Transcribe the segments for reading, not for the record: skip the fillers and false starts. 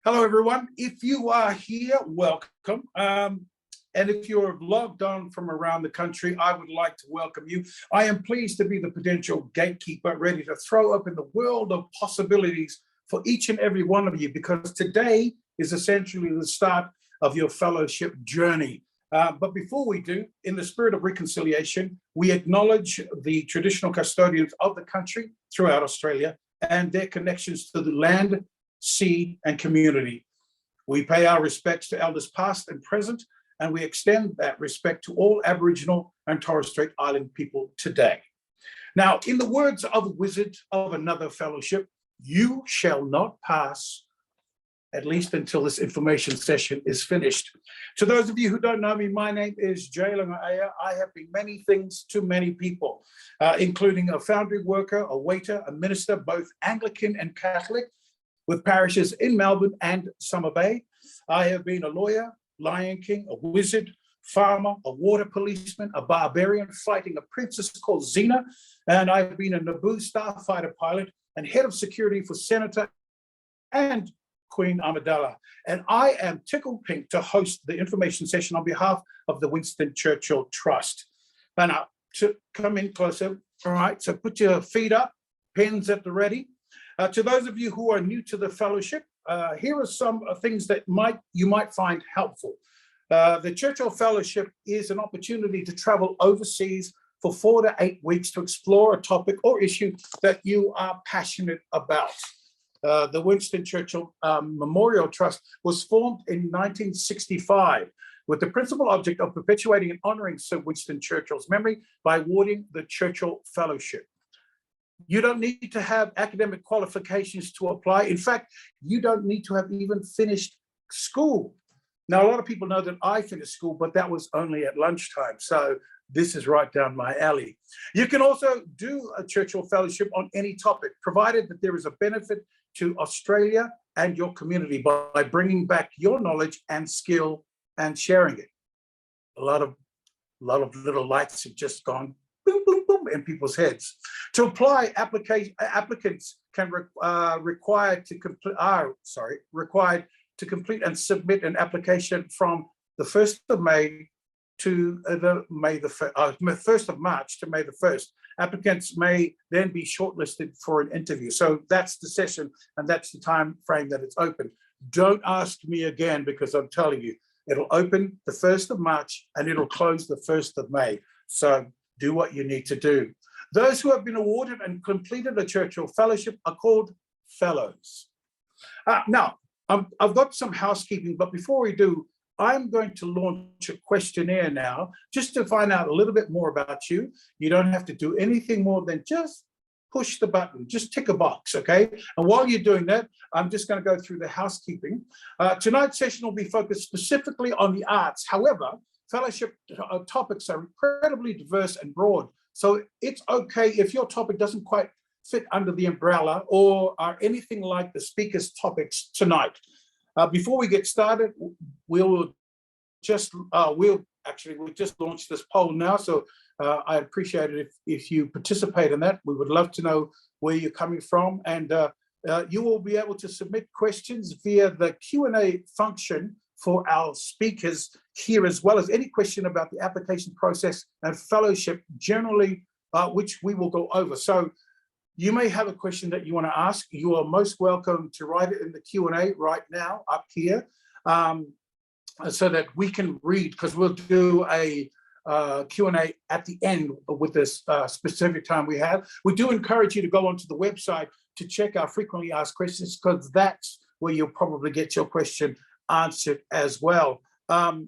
Hello, everyone. If you are here, welcome. And if you're logged on from around the country, I would like to welcome you. I am pleased to be the potential gatekeeper, ready to throw open the world of possibilities for each and every one of you, because today is essentially the start of your fellowship journey. But before we do, in the spirit of reconciliation, we acknowledge the traditional custodians of the country throughout Australia and their connections to the land, sea, and community. We pay our respects to elders past and present, and we extend that respect to all Aboriginal and Torres Strait Island people today. Now, in the words of a wizard of another fellowship, you shall not pass, at least until this information session is finished. To those of you who don't know me, my name is Laga'aia. I have been many things to many people, including a foundry worker, a waiter, a minister, both Anglican and Catholic, with parishes in Melbourne and Summer Bay. I have been a lawyer, Lion King, a wizard, farmer, a water policeman, a barbarian fighting a princess called Xena, and I've been a Naboo starfighter pilot and head of security for Senator and Queen Amidala. And I am tickled pink to host the information session on behalf of the Winston Churchill Trust. And to come in closer, all right, so put your feet up, pens at the ready. To those of you who are new to the fellowship, here are some things that you might find helpful. The Churchill Fellowship is an opportunity to travel overseas for 4 to 8 weeks to explore a topic or issue that you are passionate about. The Winston Churchill Memorial Trust was formed in 1965 with the principal object of perpetuating and honoring Sir Winston Churchill's memory by awarding the Churchill Fellowship. You don't need to have academic qualifications to apply. In fact, you don't need to have even finished school. Now, a lot of people know that I finished school, but that was only at lunchtime. So this is right down my alley. You can also do a Churchill Fellowship on any topic, provided that there is a benefit to Australia and your community by bringing back your knowledge and skill and sharing it. A lot of little lights have just gone boom, boom, boom in people's heads. To apply, applicants can required to complete and submit an application from the 1st of May to the 1st of March to May the 1st. Applicants may then be shortlisted for an interview. So that's the session and that's the time frame that it's open. Don't ask me again, because I'm telling you, it'll open the 1st of March and it'll close the 1st of May. So do what you need to do. Those who have been awarded and completed a Churchill Fellowship are called Fellows. Now, I've got some housekeeping, but before we do, I'm going to launch a questionnaire now, just to find out a little bit more about you. You don't have to do anything more than just push the button, just tick a box, okay? And while you're doing that, I'm just going to go through the housekeeping. Tonight's session will be focused specifically on the arts. However, fellowship topics are incredibly diverse and broad. So it's okay if your topic doesn't quite fit under the umbrella or are anything like the speaker's topics tonight. Before we get started, we'll just launch this poll now. So I appreciate it if you participate in that. We would love to know where you're coming from, and you will be able to submit questions via the Q&A function for our speakers here, as well as any question about the application process and fellowship generally, which we will go over. So you may have a question that you want to ask. You are most welcome to write it in the Q&A right now up here, so that we can read, because we'll do a Q&A at the end with this specific time we have. We do encourage you to go onto the website to check our frequently asked questions, because that's where you'll probably get your question answered as well.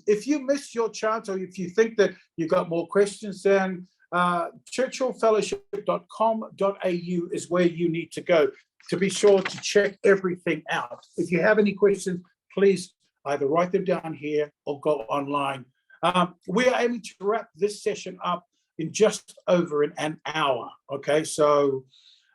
If you missed your chance, or if you think that you got more questions, then churchillfellowship.com.au is where you need to go to be sure to check everything out. If you have any questions, please either write them down here or go online. We are aiming to wrap this session up in just over an hour. Okay, so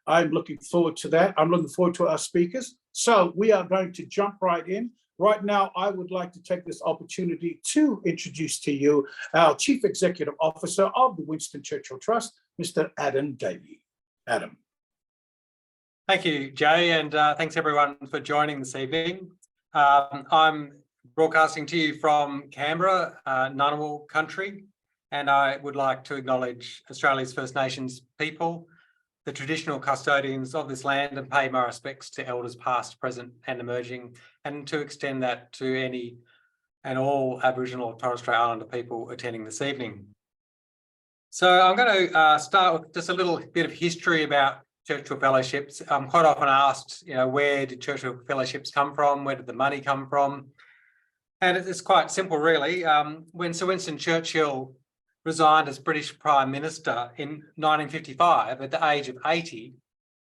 I'm looking forward to that. I'm looking forward to our speakers. So we are going to jump right in. Right now, I would like to take this opportunity to introduce to you our Chief Executive Officer of the Winston Churchill Trust, Mr. Adam Davey. Adam. Thank you, Jay, and thanks everyone for joining this evening. I'm broadcasting to you from Canberra, Ngunnawal country, and I would like to acknowledge Australia's First Nations people, the traditional custodians of this land, and pay my respects to elders past, present and emerging, and to extend that to any and all Aboriginal or Torres Strait Islander people attending this evening. So I'm going to start with just a little bit of history about Churchill Fellowships. I'm quite often asked, where did Churchill Fellowships come from? Where did the money come from? And it's quite simple, really. When Sir Winston Churchill resigned as British Prime Minister in 1955 at the age of 80,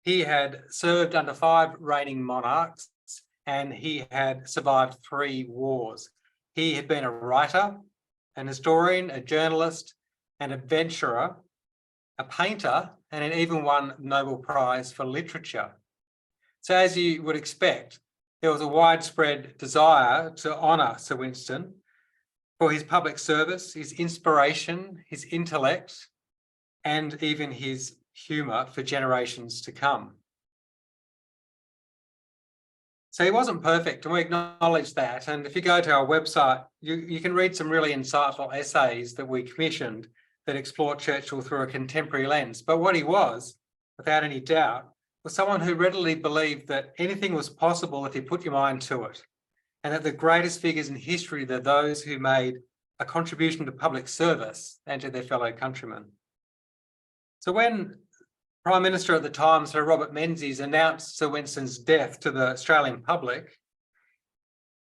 he had served under 5 reigning monarchs and he had survived 3 wars. He had been a writer, an historian, a journalist, an adventurer, a painter, and had even won Nobel Prize for Literature. So as you would expect, there was a widespread desire to honour Sir Winston for his public service, his inspiration, his intellect, and even his humour for generations to come. So he wasn't perfect, and we acknowledge that. And if you go to our website, you can read some really insightful essays that we commissioned that explore Churchill through a contemporary lens. But what he was, without any doubt, was someone who readily believed that anything was possible if you put your mind to it, and that the greatest figures in history are those who made a contribution to public service and to their fellow countrymen. So when Prime Minister at the time, Sir Robert Menzies, announced Sir Winston's death to the Australian public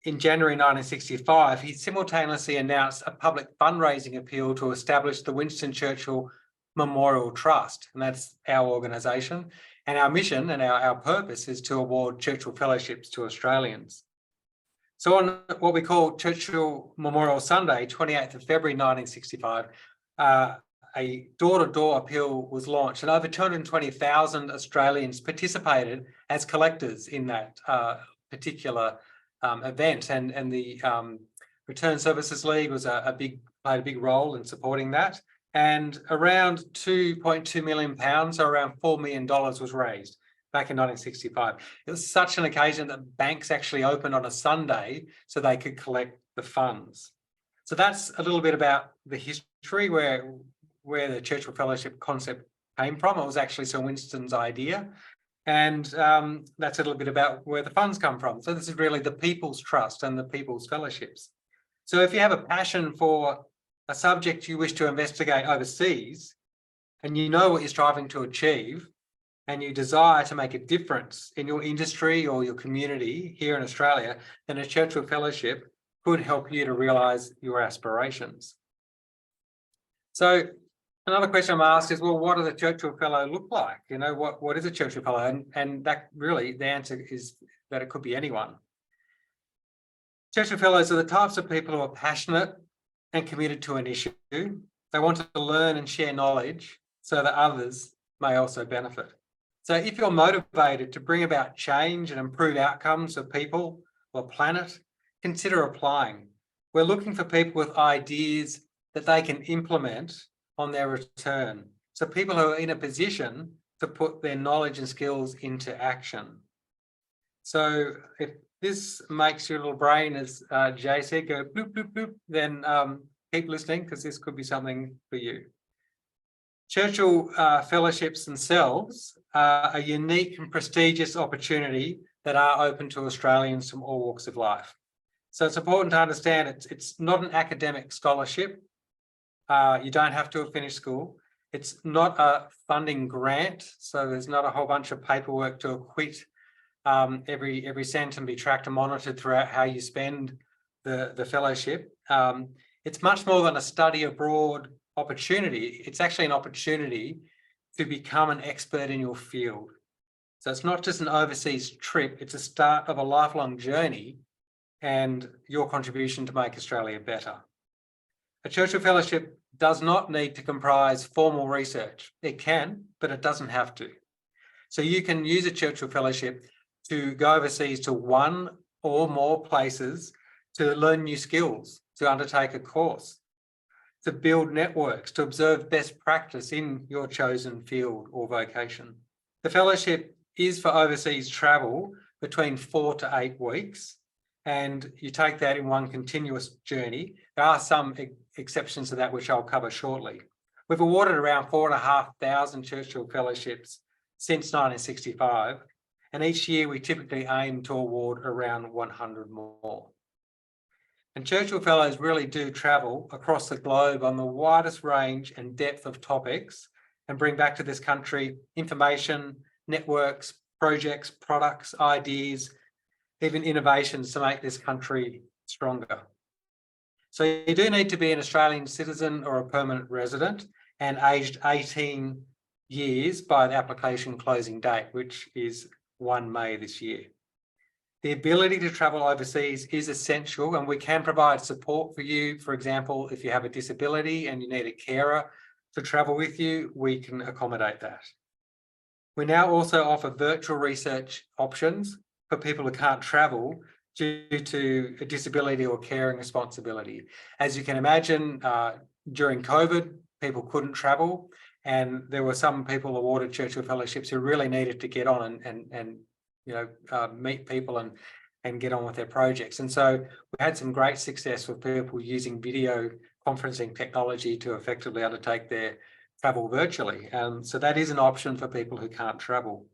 in January 1965, he simultaneously announced a public fundraising appeal to establish the Winston Churchill Memorial Trust, and that's our organisation. And our mission and our purpose is to award Churchill Fellowships to Australians. So on what we call Churchill Memorial Sunday, 28th of February 1965, a door-to-door appeal was launched, and over 220,000 Australians participated as collectors in that particular event. And the Return Services League was played a big role in supporting that. And around £2.2 million, or around $4 million, was raised back in 1965. It was such an occasion that banks actually opened on a Sunday so they could collect the funds. So that's a little bit about the history where the Churchill Fellowship concept came from. It was actually Sir Winston's idea. And that's a little bit about where the funds come from. So this is really the People's Trust and the People's Fellowships. So if you have a passion for a subject you wish to investigate overseas, and you know what you're striving to achieve, and you desire to make a difference in your industry or your community here in Australia, then a Churchill Fellowship could help you to realise your aspirations. So another question I'm asked is, well, what does a Churchill Fellow look like? What is a Churchill Fellow? And that really, the answer is that it could be anyone. Churchill Fellows are the types of people who are passionate and committed to an issue. They want to learn and share knowledge so that others may also benefit. So if you're motivated to bring about change and improve outcomes of people or planet, consider applying. We're looking for people with ideas that they can implement on their return. So people who are in a position to put their knowledge and skills into action. So if this makes your little brain, as Jay said, go bloop, bloop, bloop, then keep listening, because this could be something for you. Churchill Fellowships themselves are a unique and prestigious opportunity that are open to Australians from all walks of life. So it's important to understand it's not an academic scholarship. You don't have to have finished school. It's not a funding grant, so there's not a whole bunch of paperwork to acquit every cent and be tracked and monitored throughout how you spend the fellowship. It's much more than a study abroad opportunity. It's actually an opportunity to become an expert in your field. So it's not just an overseas trip, it's a start of a lifelong journey and your contribution to make Australia better. A Churchill Fellowship does not need to comprise formal research. It can, but it doesn't have to. So you can use a Churchill Fellowship to go overseas to one or more places to learn new skills, to undertake a course, to build networks, to observe best practice in your chosen field or vocation. The fellowship is for overseas travel between 4 to 8 weeks, and you take that in one continuous journey. There are some exceptions to that, which I'll cover shortly. We've awarded around 4,500 Churchill Fellowships since 1965, and each year we typically aim to award around 100 more. And Churchill Fellows really do travel across the globe on the widest range and depth of topics and bring back to this country information, networks, projects, products, ideas, even innovations to make this country stronger. So you do need to be an Australian citizen or a permanent resident and aged 18 years by the application closing date, which is 1 May this year. The ability to travel overseas is essential, and we can provide support for you. For example, if you have a disability and you need a carer to travel with you, we can accommodate that. We now also offer virtual research options for people who can't travel due to a disability or caring responsibility. As you can imagine, during COVID, people couldn't travel, and there were some people awarded Churchill Fellowships who really needed to get on and meet people and get on with their projects. And so we had some great success with people using video conferencing technology to effectively undertake their travel virtually. So that is an option for people who can't travel.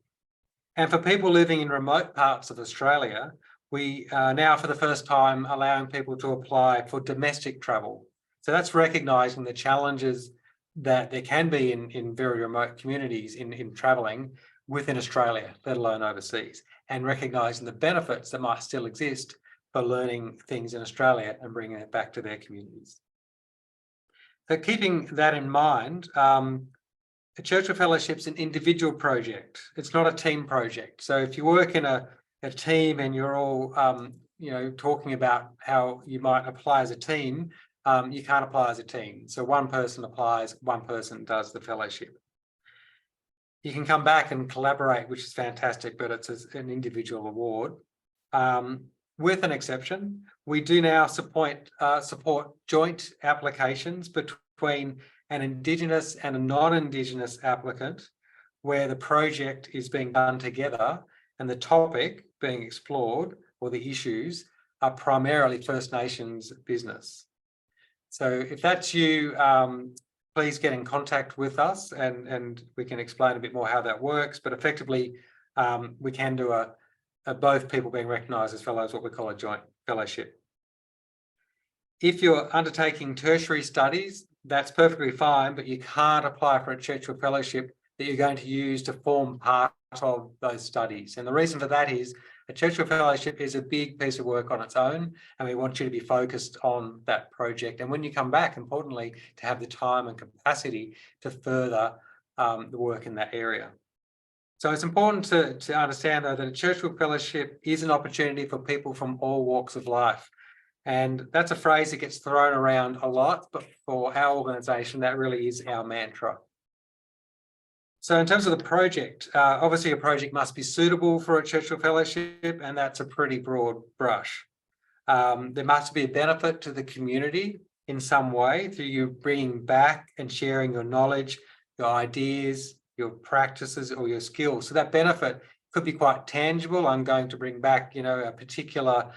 And for people living in remote parts of Australia, we are now for the first time allowing people to apply for domestic travel. So that's recognising the challenges that there can be in very remote communities in travelling within Australia, let alone overseas, and recognising the benefits that might still exist for learning things in Australia and bringing it back to their communities. So keeping that in mind, a Churchill Fellowship's an individual project. It's not a team project. So if you work in a team and you're all talking about how you might apply as a team, you can't apply as a team. So one person applies, one person does the fellowship. You can come back and collaborate, which is fantastic, but it's an individual award. With an exception, we do now support joint applications between an Indigenous and a non-Indigenous applicant, where the project is being done together and the topic being explored or the issues are primarily First Nations business. So if that's you, please get in contact with us and we can explain a bit more how that works. But effectively, we can do both people being recognised as fellows, what we call a joint fellowship. If you're undertaking tertiary studies, that's perfectly fine, but you can't apply for a Churchill Fellowship that you're going to use to form part of those studies. And the reason for that is a Churchill Fellowship is a big piece of work on its own, and we want you to be focused on that project. And when you come back, importantly, to have the time and capacity to further the work in that area. So it's important to understand, though, that a Churchill Fellowship is an opportunity for people from all walks of life. And that's a phrase that gets thrown around a lot, but for our organisation, that really is our mantra. So in terms of the project, obviously a project must be suitable for a Churchill Fellowship, and that's a pretty broad brush. There must be a benefit to the community in some way through you bringing back and sharing your knowledge, your ideas, your practices or your skills. So that benefit could be quite tangible. I'm going to bring back, a particular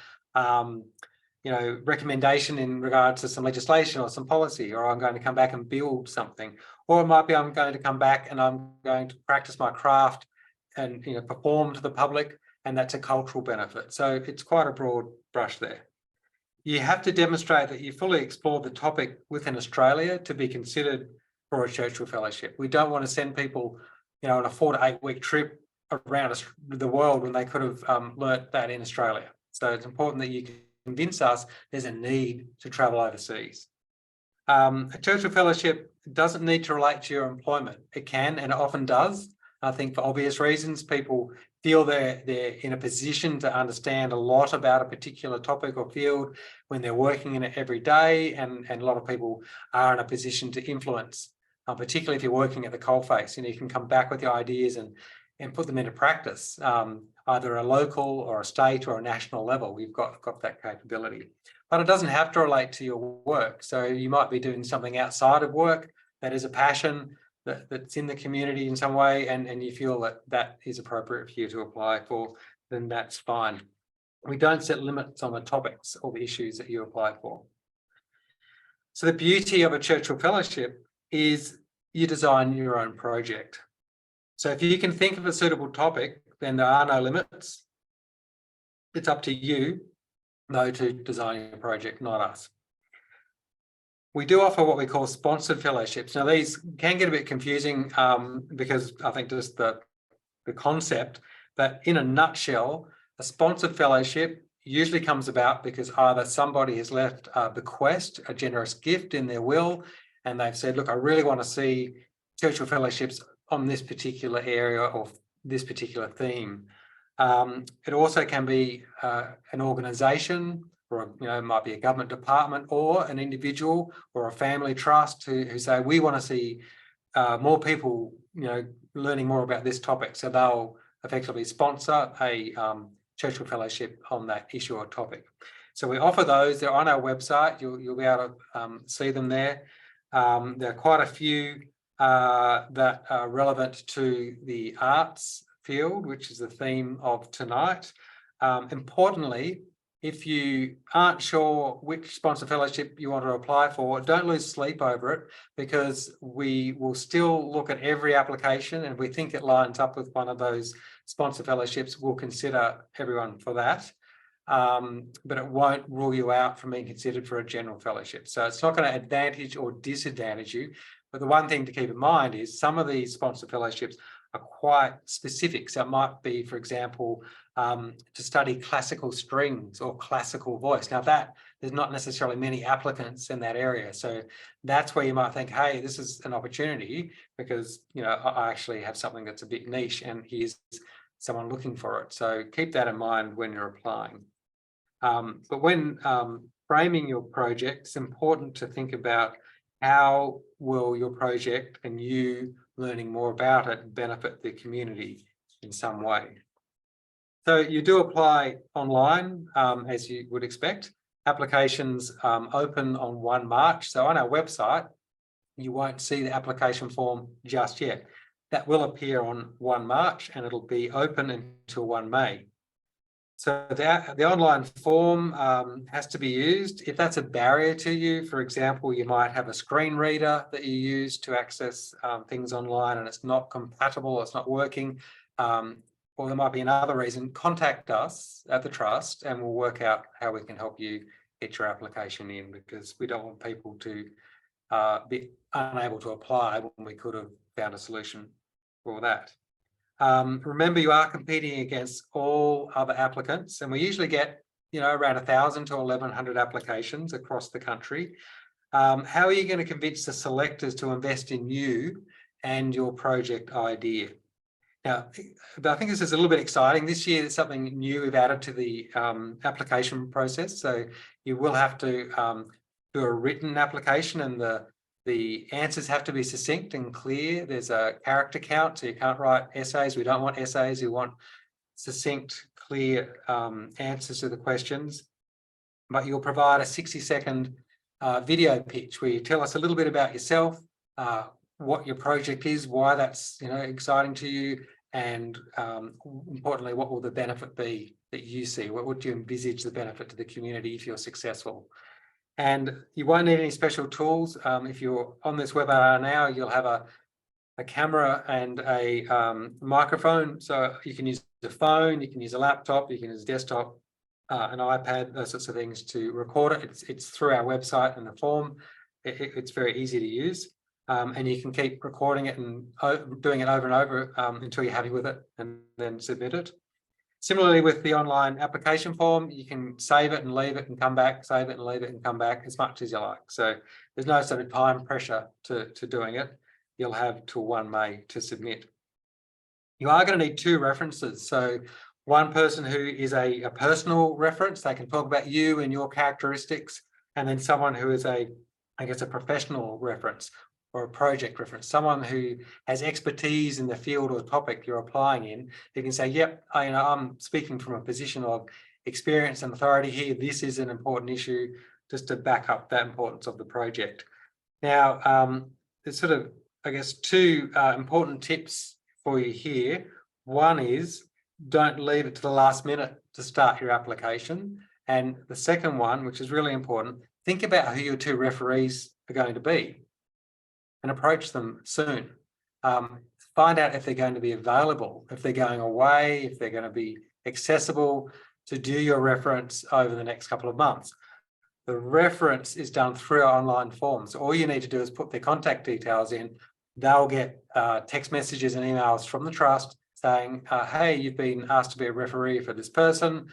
recommendation in regards to some legislation or some policy, or I'm going to come back and build something. Or it might be I'm going to come back and I'm going to practice my craft and perform to the public, and that's a cultural benefit. So it's quite a broad brush there. You have to demonstrate that you fully explored the topic within Australia to be considered for a Churchill Fellowship. We don't want to send people, on a 4 to 8 week trip around the world when they could have learnt that in Australia. So it's important that you convince us there's a need to travel overseas. A Churchill Fellowship doesn't need to relate to your employment. It can, and it often does. I think for obvious reasons, people feel they're in a position to understand a lot about a particular topic or field when they're working in it every day, and a lot of people are in a position to influence, particularly if you're working at the coalface. You can come back with your ideas and put them into practice, either a local or a state or a national level. We've got that capability. But it doesn't have to relate to your work. So you might be doing something outside of work that is a passion that's in the community in some way, and you feel that is appropriate for you to apply for, then that's fine. We don't set limits on the topics or the issues that you apply for. So the beauty of a Churchill Fellowship is you design your own project. So if you can think of a suitable topic, then there are no limits. It's up to you, though, to design your project, not us. We do offer what we call sponsored fellowships. Now, these can get a bit confusing because I think just the concept, but in a nutshell, a sponsored fellowship usually comes about because either somebody has left a bequest, a generous gift in their will, and they've said, look, I really want to see Churchill Fellowships on this particular area or this particular theme. It also can be an organisation, or it might be a government department, or an individual or a family trust who say we want to see more people, learning more about this topic. So they'll effectively sponsor a Churchill Fellowship on that issue or topic. So we offer those. They're on our website. You'll be able to see them there. There are quite a few that are relevant to the arts field, which is the theme of tonight. Importantly, if you aren't sure which sponsor fellowship you want to apply for, don't lose sleep over it, because we will still look at every application, and if we think it lines up with one of those sponsor fellowships, we'll consider everyone for that. But it won't rule you out from being considered for a general fellowship. So it's not going to advantage or disadvantage you. But the one thing to keep in mind is some of these sponsor fellowships are quite specific. So it might be, for example, to study classical strings or classical voice. Now there's not necessarily many applicants in that area. So that's where you might think, hey, this is an opportunity because, I actually have something that's a bit niche and here's someone looking for it. So keep that in mind when you're applying. But when framing your project, it's important to think about how will your project and you learning more about it benefit the community in some way. So you do apply online, as you would expect. Applications open on 1 March. So on our website, you won't see the application form just yet. That will appear on 1 March and it'll be open until 1 May. So the online form has to be used. If that's a barrier to you, for example, you might have a screen reader that you use to access things online and it's not compatible, it's not working, or there might be another reason, contact us at the Trust and we'll work out how we can help you get your application in, because we don't want people to be unable to apply when we could have found a solution for that. Remember, you are competing against all other applicants, and we usually get, around 1,000 to 1,100 applications across the country. How are you going to convince the selectors to invest in you and your project idea? Now, I think this is a little bit exciting. This year, there's something new we've added to the application process. So you will have to do a written application, and the answers have to be succinct and clear. There's a character count, so you can't write essays. We don't want essays. We want succinct, clear answers to the questions. But you'll provide a 60-second video pitch where you tell us a little bit about yourself, what your project is, why that's exciting to you, and importantly, what will the benefit be that you see? What would you envisage the benefit to the community if you're successful? And you won't need any special tools. If you're on this webinar now, you'll have a camera and a microphone. So you can use a phone, you can use a laptop, you can use a desktop, an iPad, those sorts of things to record it. It's through our website and the form. It's very easy to use. And you can keep recording it and doing it over and over until you're happy with it and then submit it. Similarly, with the online application form, you can save it and leave it and come back, save it and leave it and come back as much as you like. So there's no sort of time pressure to doing it. You'll have till 1 May to submit. You are going to need 2 references. So one person who is a personal reference, they can talk about you and your characteristics, and then someone who is a professional reference or a project reference, someone who has expertise in the field or topic you're applying in. You can say, yep, I'm speaking from a position of experience and authority here. This is an important issue, just to back up that importance of the project. Now, there's sort of, 2 important tips for you here. One is don't leave it to the last minute to start your application. And the second one, which is really important, think about who your two referees are going to be and approach them soon. Find out if they're going to be available, if they're going away, if they're going to be accessible to do your reference over the next couple of months. The reference is done through our online forms. All you need to do is put their contact details in. They'll get text messages and emails from the trust saying, hey, you've been asked to be a referee for this person.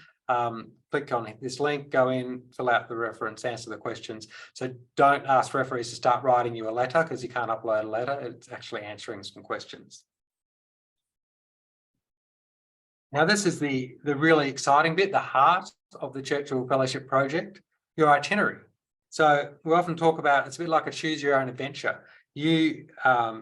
Click on this link, go in, fill out the reference, answer the questions. So don't ask referees to start writing you a letter because you can't upload a letter. It's actually answering some questions. Now, this is the really exciting bit, the heart of the Churchill Fellowship project, your itinerary. So we often talk about, it's a bit like a choose your own adventure. You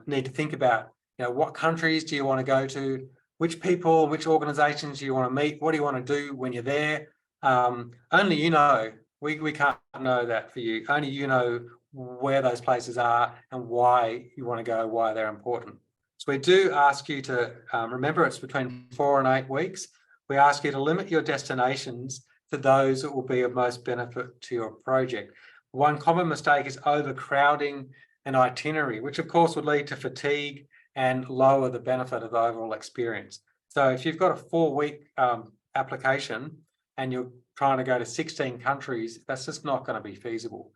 need to think about, what countries do you want to go to? Which people, which organizations do you want to meet? What do you want to do when you're there? Only you know. We can't know that for you. Only you know where those places are and why you want to go, why they're important. So we do ask you to remember it's between 4 and 8 weeks. We ask you to limit your destinations to those that will be of most benefit to your project. One common mistake is overcrowding an itinerary, which of course would lead to fatigue and lower the benefit of the overall experience. So if you've got a 4-week application and you're trying to go to 16 countries, that's just not going to be feasible.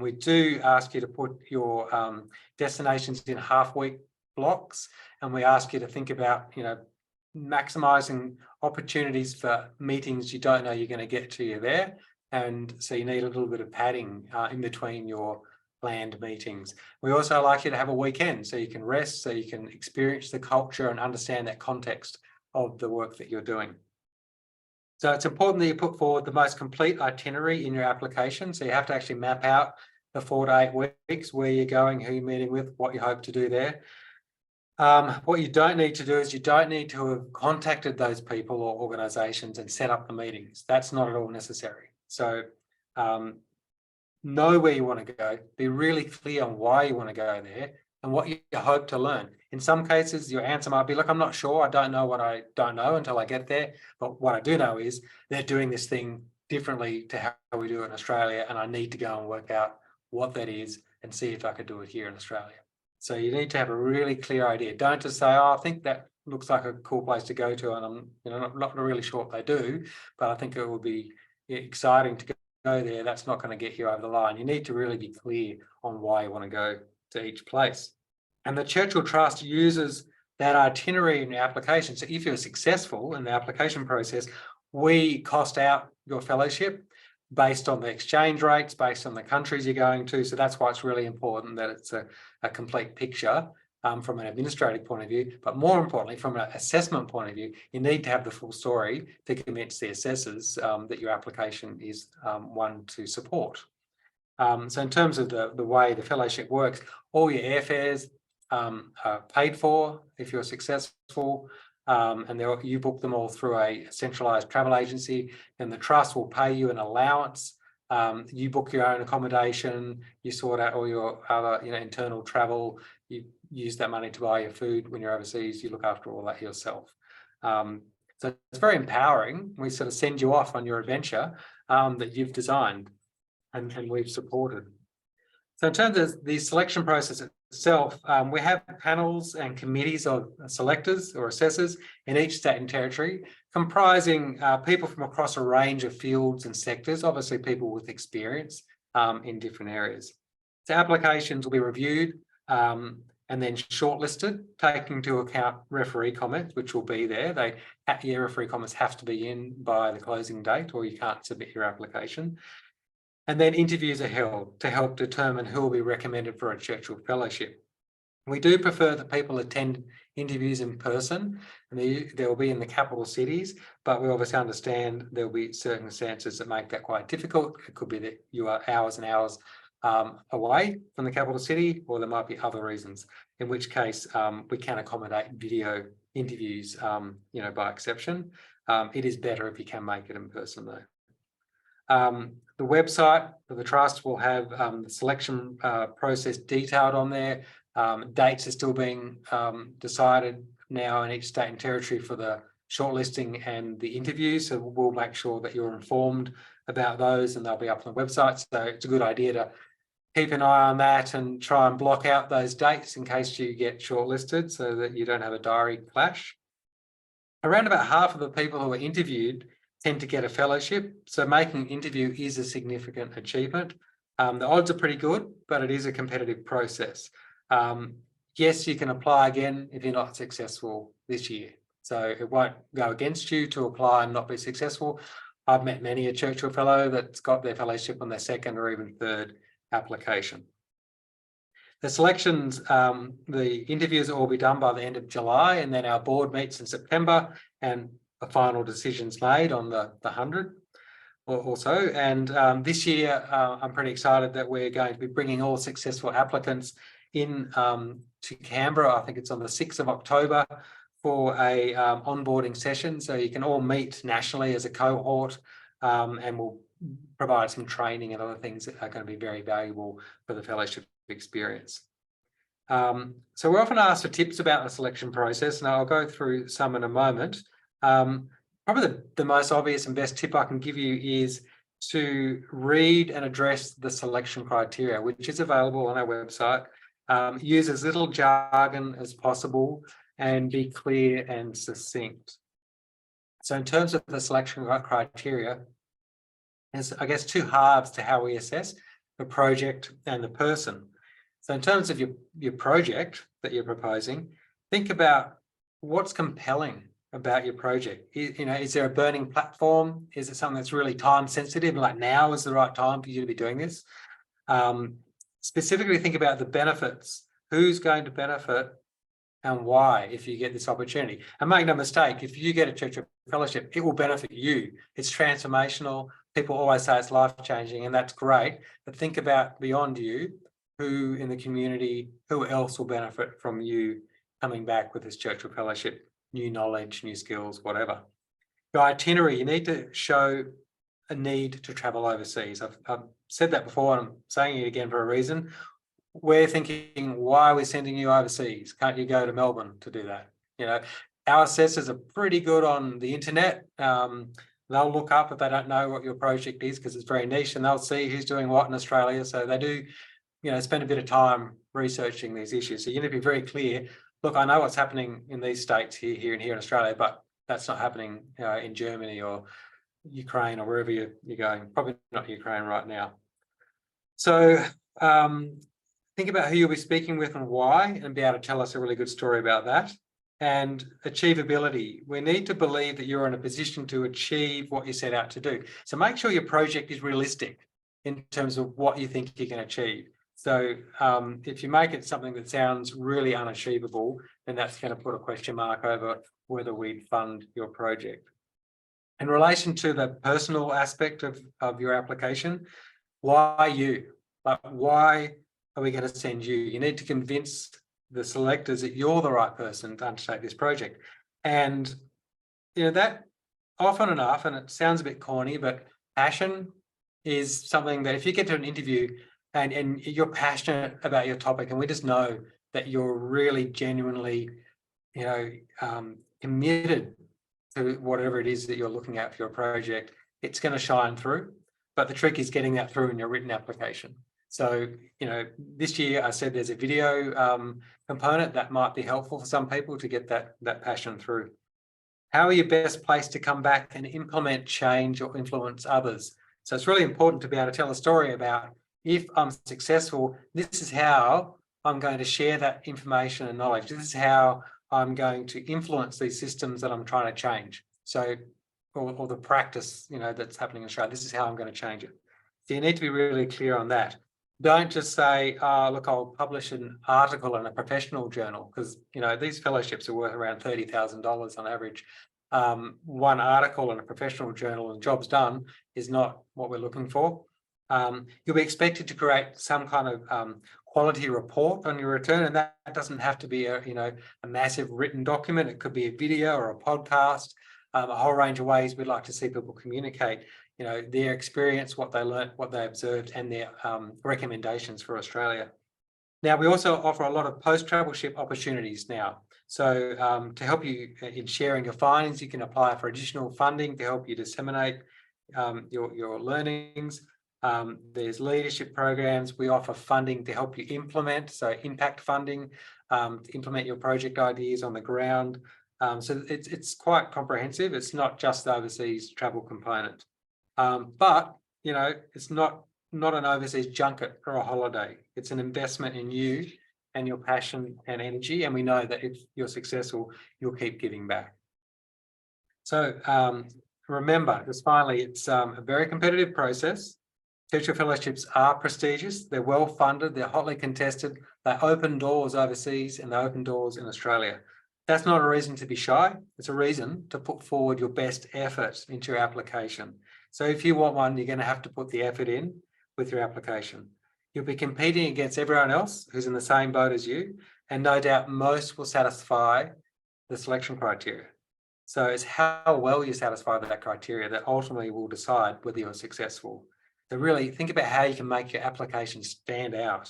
We do ask you to put your destinations in half-week blocks, and we ask you to think about, maximizing opportunities for meetings you don't know you're going to get to you there. And so you need a little bit of padding in between your planned meetings. We also like you to have a weekend so you can rest, so you can experience the culture and understand that context of the work that you're doing. So it's important that you put forward the most complete itinerary in your application. So you have to actually map out the 4 to 8 weeks, where you're going, who you're meeting with, what you hope to do there. What you don't need to do is you don't need to have contacted those people or organisations and set up the meetings. That's not at all necessary. So know where you want to go, be really clear on why you want to go there and what you hope to learn. In some cases, your answer might be, look, I'm not sure. I don't know what I don't know until I get there. But what I do know is they're doing this thing differently to how we do it in Australia, and I need to go and work out what that is and see if I could do it here in Australia. So you need to have a really clear idea. Don't just say, oh, I think that looks like a cool place to go to, and I'm not really sure what they do, but I think it will be exciting to go there. That's not going to get you over the line. You need to really be clear on why you want to go to each place. And the Churchill Trust uses that itinerary in your application. So if you're successful in the application process, we cost out your fellowship based on the exchange rates, based on the countries you're going to. So that's why it's really important that it's a complete picture from an administrative point of view. But more importantly, from an assessment point of view, you need to have the full story to convince the assessors that your application is one to support. So in terms of the way the fellowship works, all your airfares are paid for if you're successful. And you book them all through a centralised travel agency, and the trust will pay you an allowance. You book your own accommodation, you sort out all your other internal travel, you use that money to buy your food when you're overseas, you look after all that yourself. So it's very empowering. We sort of send you off on your adventure that you've designed and we've supported. So in terms of the selection process itself, we have panels and committees of selectors or assessors in each state and territory, comprising people from across a range of fields and sectors, obviously people with experience in different areas. So applications will be reviewed and then shortlisted, taking into account referee comments, which will be there. Referee comments have to be in by the closing date, or you can't submit your application. And then interviews are held to help determine who will be recommended for a Churchill Fellowship. We do prefer that people attend interviews in person, and they will be in the capital cities, but we obviously understand there will be circumstances that make that quite difficult. It could be that you are hours and hours away from the capital city, or there might be other reasons, in which case we can accommodate video interviews, by exception. It is better if you can make it in person though. The website for the trust will have the selection process detailed on there. Dates are still being decided now in each state and territory for the shortlisting and the interviews. So we'll make sure that you're informed about those, and they'll be up on the website. So it's a good idea to keep an eye on that and try and block out those dates in case you get shortlisted, so that you don't have a diary clash. Around about half of the people who are interviewed tend to get a fellowship. So making an interview is a significant achievement. The odds are pretty good, but it is a competitive process. Yes, you can apply again if you're not successful this year. So it won't go against you to apply and not be successful. I've met many a Churchill Fellow that's got their fellowship on their second or even third application. The selections, the interviews will all be done by the end of July, and then our board meets in September and a final decision's made on the 100 or so. And this year, I'm pretty excited that we're going to be bringing all successful applicants in to Canberra. I think it's on the 6th of October for a onboarding session. So you can all meet nationally as a cohort, and we'll provide some training and other things that are going to be very valuable for the fellowship experience. So we're often asked for tips about the selection process, and I'll go through some in a moment. Probably the most obvious and best tip I can give you is to read and address the selection criteria, which is available on our website. Use as little jargon as possible and be clear and succinct. So in terms of the selection criteria, there's, I guess, two halves to how we assess the project and the person. So in terms of your project that you're proposing, think about what's compelling about your project. Is there a burning platform? Is it something that's really time sensitive? Like now is the right time for you to be doing this? Specifically think about the benefits. Who's going to benefit and why if you get this opportunity? And make no mistake, if you get a Churchill Fellowship, it will benefit you. It's transformational. People always say it's life-changing, and that's great. But think about beyond you, who in the community, who else will benefit from you coming back with this Churchill Fellowship, new knowledge, new skills, whatever. Your itinerary, you need to show a need to travel overseas. I've said that before, and I'm saying it again for a reason. We're thinking, why are we sending you overseas? Can't you go to Melbourne to do that? Our assessors are pretty good on the internet. They'll look up if they don't know what your project is, because it's very niche, and they'll see who's doing what in Australia. So they do, spend a bit of time researching these issues. So you need to be very clear. Look, I know what's happening in these states here in Australia, but that's not happening in Germany or Ukraine or wherever you're going. Probably not Ukraine right now. So think about who you'll be speaking with and why, and be able to tell us a really good story about that. And achievability. We need to believe that you're in a position to achieve what you set out to do. So make sure your project is realistic in terms of what you think you can achieve. So if you make it something that sounds really unachievable, then that's going to put a question mark over whether we'd fund your project. In relation to the personal aspect of your application, why you? Like, why are we going to send you? You need to convince the selectors that you're the right person to undertake this project. And that often enough, and it sounds a bit corny, but passion is something that if you get to an interview and you're passionate about your topic, and we just know that you're really genuinely committed to whatever it is that you're looking at for your project, it's going to shine through. But the trick is getting that through in your written application. So, this year I said there's a video component that might be helpful for some people to get that passion through. How are you best placed to come back and implement change or influence others? So it's really important to be able to tell a story about, if I'm successful, this is how I'm going to share that information and knowledge. This is how I'm going to influence these systems that I'm trying to change. So, or the practice, that's happening in Australia. This is how I'm going to change it. So you need to be really clear on that. Don't just say, look, I'll publish an article in a professional journal, because, these fellowships are worth around $30,000 on average. One article in a professional journal and job's done is not what we're looking for. You'll be expected to create some kind of quality report on your return, and that doesn't have to be a massive written document. It could be a video or a podcast, a whole range of ways we'd like to see people communicate their experience, what they learnt, what they observed, and their recommendations for Australia. Now, we also offer a lot of post-travelship opportunities now. So to help you in sharing your findings, you can apply for additional funding to help you disseminate your learnings. There's leadership programs. We offer funding to help you implement, so impact funding, to implement your project ideas on the ground. So it's quite comprehensive. It's not just the overseas travel component. But, you know, it's not an overseas junket or a holiday. It's an investment in you and your passion and energy. And we know that if you're successful, you'll keep giving back. So remember, just finally, it's a very competitive process. Churchill Fellowships are prestigious. They're well funded. They're hotly contested. They open doors overseas and they open doors in Australia. That's not a reason to be shy. It's a reason to put forward your best effort into your application. So if you want one, you're going to have to put the effort in with your application. You'll be competing against everyone else who's in the same boat as you, and no doubt most will satisfy the selection criteria. So it's how well you satisfy that criteria that ultimately will decide whether you're successful. So really think about how you can make your application stand out.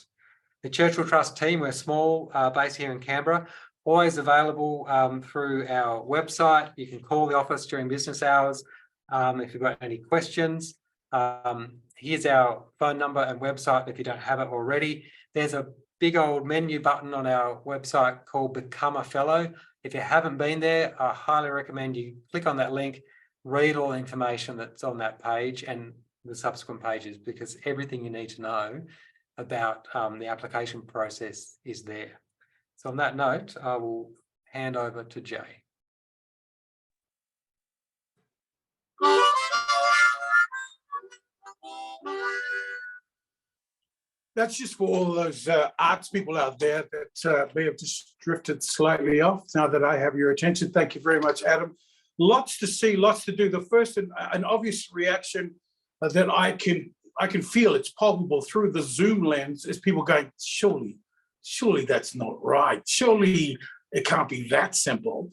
The Churchill Trust team, we're small, based here in Canberra, always available through our website. You can call the office during business hours if you've got any questions. Here's our phone number and website if you don't have it already. There's a big old menu button on our website called Become a Fellow. If you haven't been there, I highly recommend you click on that link, read all the information that's on that page and the subsequent pages, because everything you need to know about the application process is there. So on that note, I will hand over to Jay. That's just for all those arts people out there that may have just drifted slightly off. Now that I have your attention, thank you very much, Adam. Lots to see, lots to do. The first and an obvious reaction that I can feel, it's palpable through the Zoom lens, is people going, surely that's not right. Surely it can't be that simple.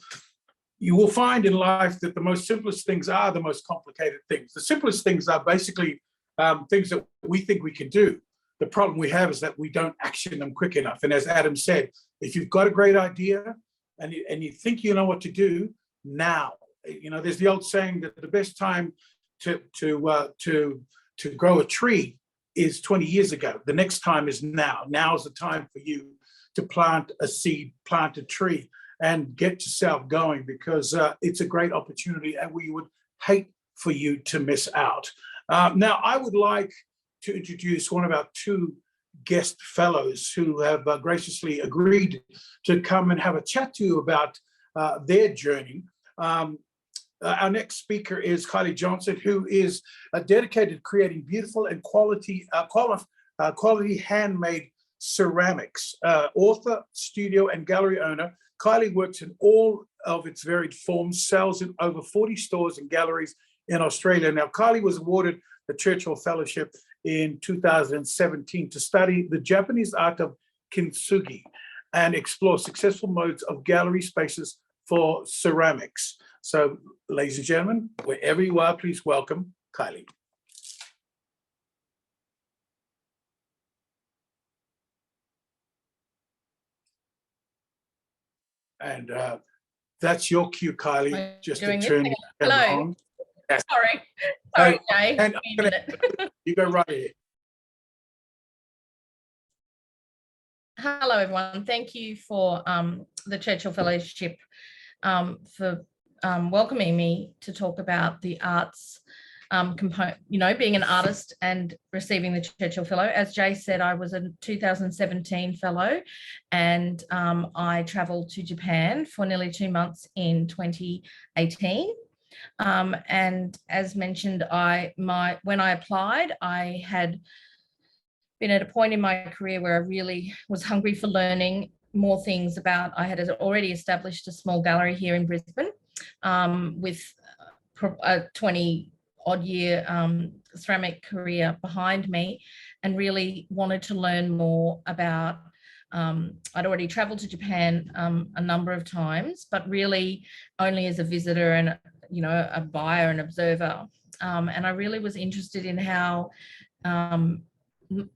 You will find in life that the most simplest things are the most complicated things. The simplest things are basically things that we think we can do. The problem we have is that we don't action them quick enough. And as Adam said, if you've got a great idea and you think you know what to do, now. You know, there's the old saying that the best time to grow a tree is 20 years ago. The next time is now. Now is the time for you to plant a seed, plant a tree, and get yourself going, because it's a great opportunity and we would hate for you to miss out. Now, I would like to introduce one of our two guest fellows who have graciously agreed to come and have a chat to you about their journey. Our next speaker is Kylie Johnson, who is dedicated to creating beautiful and quality handmade ceramics. Author, studio, and gallery owner, Kylie works in all of its varied forms, sells in over 40 stores and galleries in Australia. Now, Kylie was awarded the Churchill Fellowship in 2017 to study the Japanese art of kintsugi and explore successful modes of gallery spaces for ceramics. So, ladies and gentlemen, wherever you are, please welcome Kylie. And that's your cue, Kylie, just to turn the camera on. Yes. Sorry, Jay. And you go right ahead. Hello, everyone. Thank you for the Churchill Fellowship for welcoming me to talk about the arts component, you know, being an artist and receiving the Churchill Fellow. As Jay said, I was a 2017 fellow, and I travelled to Japan for nearly 2 months in 2018. And as mentioned, when I applied, I had been at a point in my career where I really was hungry for learning more things about. I had already established a small gallery here in Brisbane with a 20-odd year ceramic career behind me, and really wanted to learn more about. I'd already travelled to Japan a number of times, but really only as a visitor and, you know, a buyer and observer. And I really was interested in how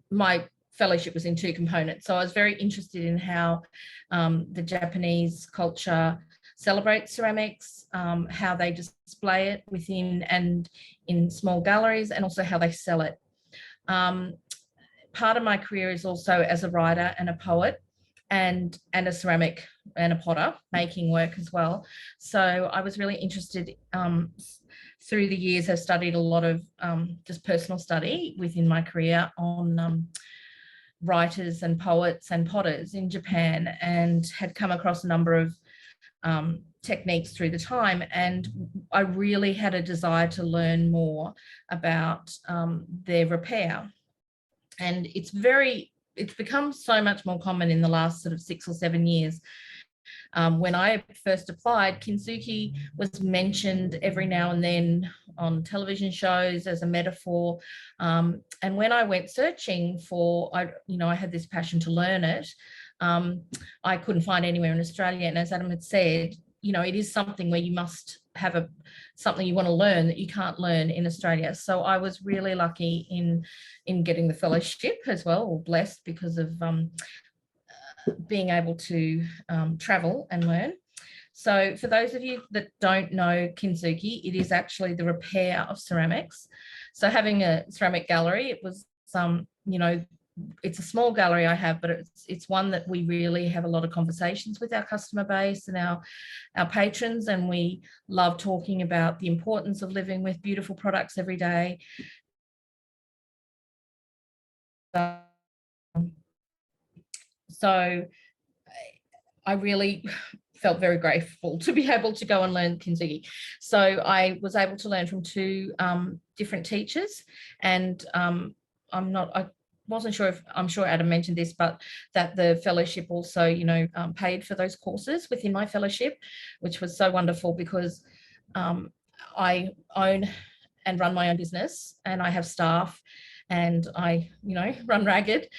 my fellowship was in two components. So I was very interested in how the Japanese culture celebrates ceramics, how they display it within and in small galleries, and also how they sell it. Part of my career is also as a writer and a poet, and a ceramic and a potter, making work as well. So I was really interested through the years. I've studied a lot of just personal study within my career on writers and poets and potters in Japan, and had come across a number of techniques through the time. And I really had a desire to learn more about their repair. And it's become so much more common in the last sort of 6 or 7 years. When I first applied, kintsugi was mentioned every now and then on television shows as a metaphor. And when I went searching for, I had this passion to learn it. I couldn't find anywhere in Australia. And as Adam had said, it is something where you must have something you want to learn that you can't learn in Australia. So I was really lucky in getting the fellowship as well, or blessed because of being able to travel and learn. So for those of you that don't know kintsugi, it is actually the repair of ceramics. So having a ceramic gallery, it was it's a small gallery I have, but it's one that we really have a lot of conversations with our customer base and our patrons, and we love talking about the importance of living with beautiful products every day. So I really felt very grateful to be able to go and learn kintsugi. So I was able to learn from two different teachers, and I wasn't sure I'm sure Adam mentioned this, but that the fellowship also, paid for those courses within my fellowship, which was so wonderful because I own and run my own business, and I have staff, and I, run ragged.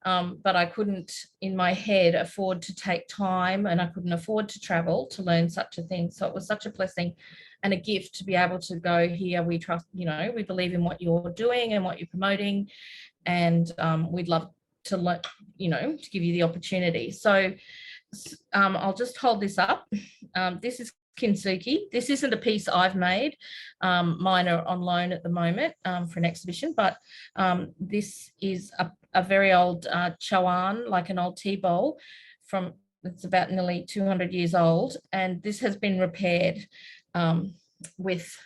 But I couldn't, in my head, afford to take time, and I couldn't afford to travel to learn such a thing. So it was such a blessing and a gift to be able to go here. We trust, we believe in what you're doing and what you're promoting, and we'd love to let, to give you the opportunity. So I'll just hold this up. This is kintsugi. This isn't a piece I've made. Mine are on loan at the moment for an exhibition, but this is a very old chawan, like an old tea bowl it's about nearly 200 years old. And this has been repaired with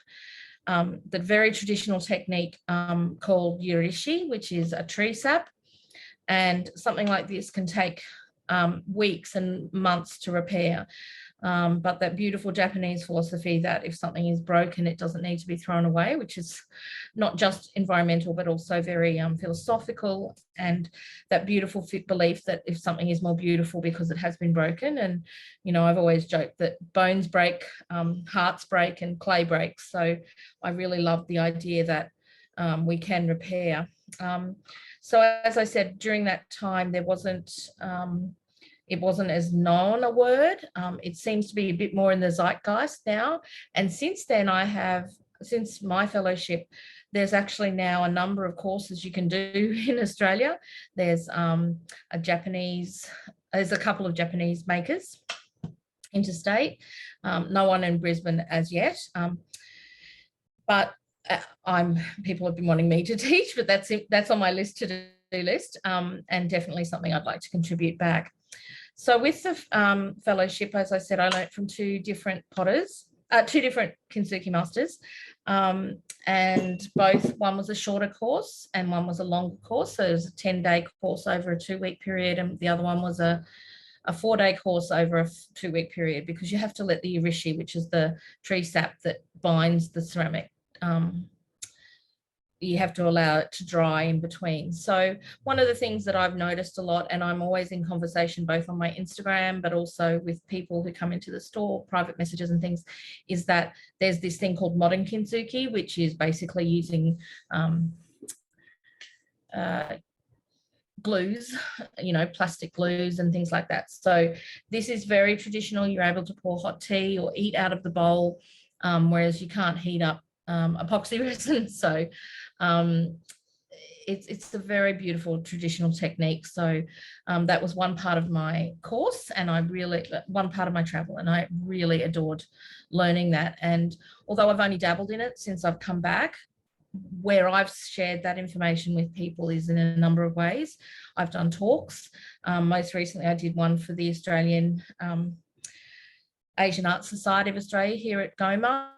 the very traditional technique called yurishi, which is a tree sap. And something like this can take weeks and months to repair. But that beautiful Japanese philosophy that if something is broken, it doesn't need to be thrown away, which is not just environmental, but also very philosophical, and that beautiful belief that if something is more beautiful because it has been broken. And, I've always joked that bones break, hearts break, and clay breaks. So I really love the idea that we can repair. So as I said, during that time, it wasn't as known a word. It seems to be a bit more in the zeitgeist now. And since then, since my fellowship, there's actually now a number of courses you can do in Australia. There's a couple of Japanese makers interstate. No one in Brisbane as yet. But people have been wanting me to teach, but that's on my to-do list, and definitely something I'd like to contribute back. So with the fellowship, as I said, I learned from two different kintsugi masters, and one was a shorter course and one was a longer course. So it was a 10-day course over a 2-week period, and the other one was a 4-day course over a 2-week period, because you have to let the yurishi, which is the tree sap that binds the ceramic, you have to allow it to dry in between. So one of the things that I've noticed a lot, and I'm always in conversation both on my Instagram, but also with people who come into the store, private messages and things, is that there's this thing called modern kintsugi, which is basically using glues, plastic glues and things like that. So this is very traditional. You're able to pour hot tea or eat out of the bowl, whereas you can't heat up epoxy resin. So it's a very beautiful traditional technique. So that was one part of my course, and one part of my travel, and I really adored learning that. And although I've only dabbled in it since I've come back, where I've shared that information with people is in a number of ways. I've done talks. Most recently, I did one for the Australian Asian Arts Society of Australia here at Goma,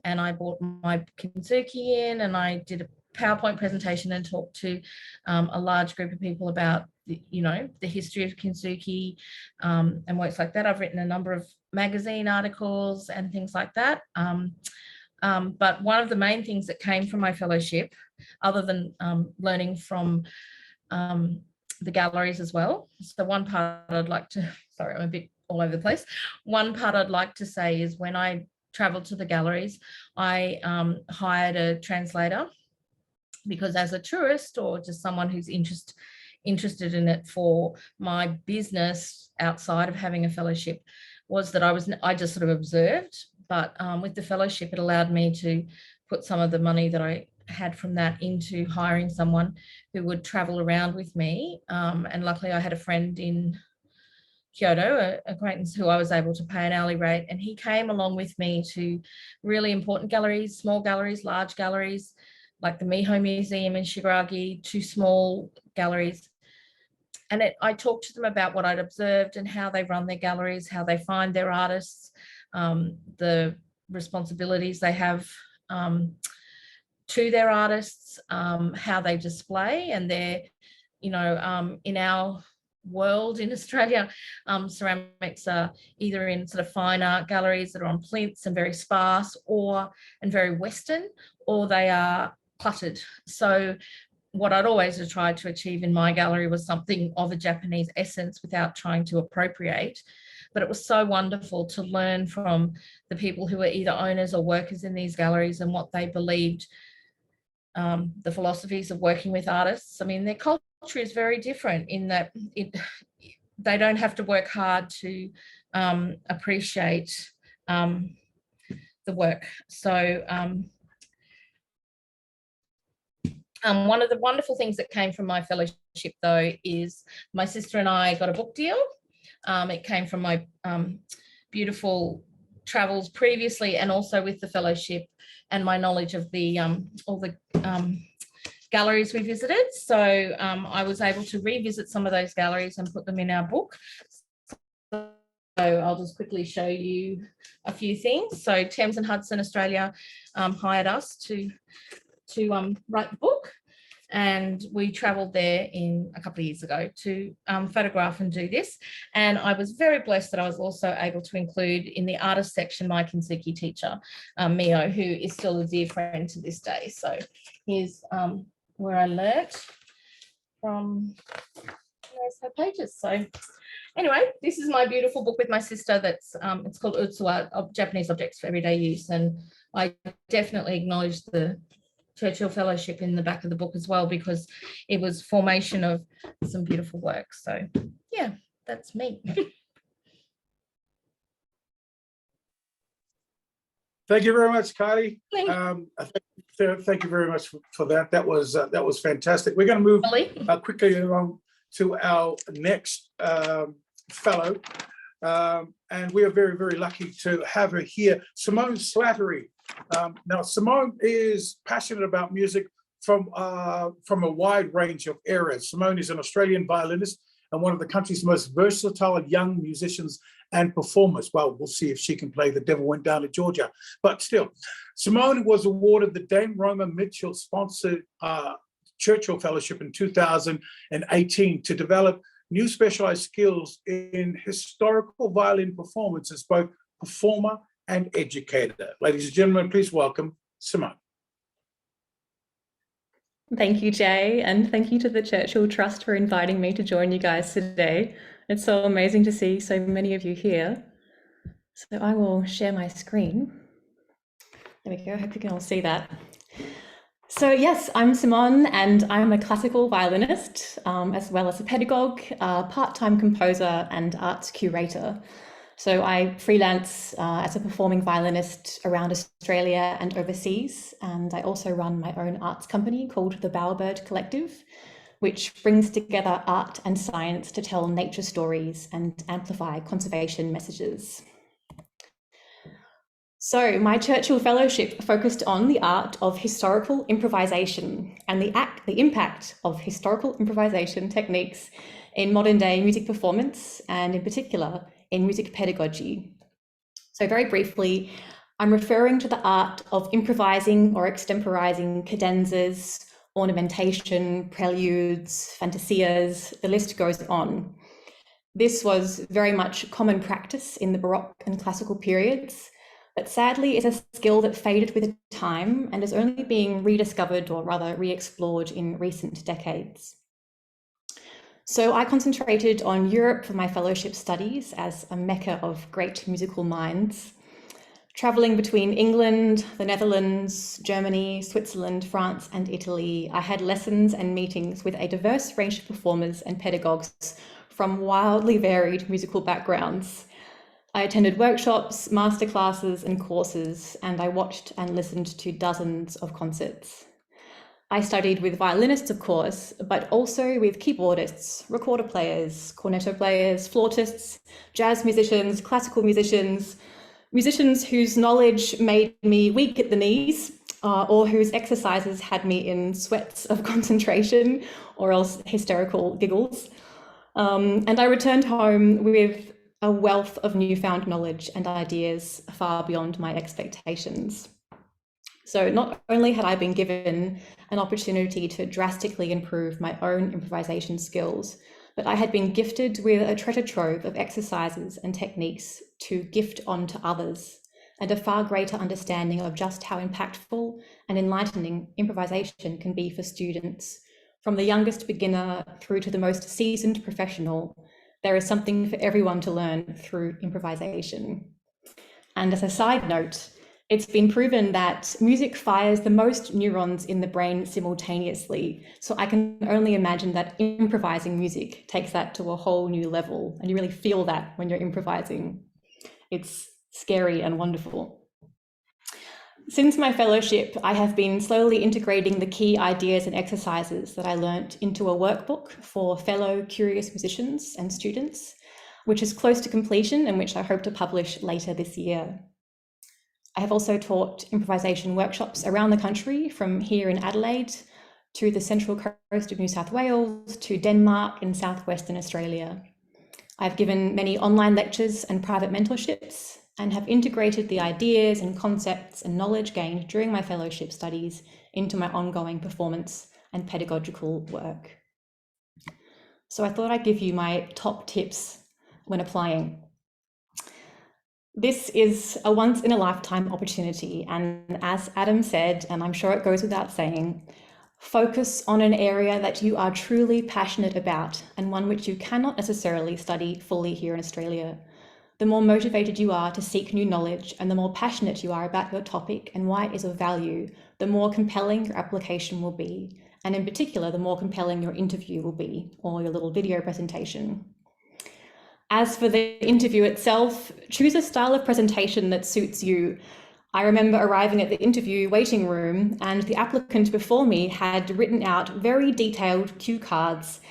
and I brought my kintsugi in, and I did a PowerPoint presentation and talked to a large group of people about the history of kintsugi and works like that. I've written a number of magazine articles and things like that. But one of the main things that came from my fellowship, other than learning from the galleries as well. So one part I'd like to, sorry, I'm a bit all over the place. One part I'd like to say is when I traveled to the galleries, I hired a translator, because as a tourist or just someone who's interested in it for my business outside of having a fellowship, was that I just sort of observed. But with the fellowship, it allowed me to put some of the money that I had from that into hiring someone who would travel around with me. And luckily I had a friend in Kyoto, an acquaintance who I was able to pay an hourly rate, and he came along with me to really important galleries, small galleries, large galleries, like the Miho Museum in Shigaraki, 2 small galleries. And I talked to them about what I'd observed and how they run their galleries, how they find their artists, the responsibilities they have to their artists, how they display, and they're, in our world in Australia, ceramics are either in sort of fine art galleries that are on plinths and very sparse, and very Western, or they are cluttered. So what I'd always tried to achieve in my gallery was something of a Japanese essence without trying to appropriate. But it was so wonderful to learn from the people who were either owners or workers in these galleries and what they believed, the philosophies of working with artists. I mean, their culture is very different in that they don't have to work hard to appreciate the work. So one of the wonderful things that came from my fellowship, though, is my sister and I got a book deal. It came from my beautiful travels previously, and also with the fellowship and my knowledge of the all the galleries we visited. So I was able to revisit some of those galleries and put them in our book. So I'll just quickly show you a few things. So Thames and Hudson Australia hired us to write the book, and we travelled there a couple of years ago to photograph and do this. And I was very blessed that I was also able to include in the artist section my kintsugi teacher, Mio, who is still a dear friend to this day. So here's where I learnt from. There's her pages. So anyway, this is my beautiful book with my sister. That's it's called Utsuwa, of Japanese Objects for Everyday Use, and I definitely acknowledge the Churchill Fellowship in the back of the book as well, because it was formation of some beautiful work. So yeah, that's me. Thank you very much, Kylie. Thank you very much for that. That was fantastic. We're going to move quickly along to our next fellow, and we are very, very lucky to have her here, Simone Slattery. Now, Simone is passionate about music from a wide range of areas. Simone is an Australian violinist and one of the country's most versatile young musicians and performers. Well, we'll see if she can play The Devil Went Down to Georgia. But still, Simone was awarded the Dame Roma Mitchell-sponsored Churchill Fellowship in 2018 to develop new specialized skills in historical violin performance as both performer and educator. Ladies and gentlemen, please welcome Simone. Thank you, Jay, and thank you to the Churchill Trust for inviting me to join you guys today. It's so amazing to see so many of you here. So I will share my screen. There we go, I hope you can all see that. So yes, I'm Simone, and I'm a classical violinist, as well as a pedagogue, part-time composer and arts curator. So I freelance as a performing violinist around Australia and overseas, and I also run my own arts company called the Bowerbird Collective, which brings together art and science to tell nature stories and amplify conservation messages. So my Churchill Fellowship focused on the art of historical improvisation and the impact of historical improvisation techniques in modern day music performance, and in particular in music pedagogy. So very briefly, I'm referring to the art of improvising or extemporizing cadenzas, ornamentation, preludes, fantasias, the list goes on. This was very much common practice in the Baroque and classical periods, but sadly is a skill that faded with time and is only being rediscovered, or rather re-explored, in recent decades. So I concentrated on Europe for my fellowship studies as a mecca of great musical minds. Traveling between England, the Netherlands, Germany, Switzerland, France, and Italy, I had lessons and meetings with a diverse range of performers and pedagogues from wildly varied musical backgrounds. I attended workshops, masterclasses, and courses, and I watched and listened to dozens of concerts. I studied with violinists, of course, but also with keyboardists, recorder players, cornetto players, flautists, jazz musicians, classical musicians, musicians whose knowledge made me weak at the knees, or whose exercises had me in sweats of concentration or else hysterical giggles. And I returned home with a wealth of newfound knowledge and ideas far beyond my expectations. So not only had I been given an opportunity to drastically improve my own improvisation skills, but I had been gifted with a treasure trove of exercises and techniques to gift on to others, and a far greater understanding of just how impactful and enlightening improvisation can be for students. From the youngest beginner through to the most seasoned professional, there is something for everyone to learn through improvisation. And as a side note, it's been proven that music fires the most neurons in the brain simultaneously. So I can only imagine that improvising music takes that to a whole new level. And you really feel that when you're improvising. It's scary and wonderful. Since my fellowship, I have been slowly integrating the key ideas and exercises that I learnt into a workbook for fellow curious musicians and students, which is close to completion and which I hope to publish later this year. I have also taught improvisation workshops around the country, from here in Adelaide to the central coast of New South Wales to Denmark and southwestern Australia. I've given many online lectures and private mentorships, and have integrated the ideas and concepts and knowledge gained during my fellowship studies into my ongoing performance and pedagogical work. So I thought I'd give you my top tips when applying. This is a once-in-a-lifetime opportunity, and as Adam said, and I'm sure it goes without saying, focus on an area that you are truly passionate about and one which you cannot necessarily study fully here in Australia. The more motivated you are to seek new knowledge and the more passionate you are about your topic and why it is of value, the more compelling your application will be, and in particular, the more compelling your interview will be, or your little video presentation. As for the interview itself, choose a style of presentation that suits you. I remember arriving at the interview waiting room and the applicant before me had written out very detailed cue cards.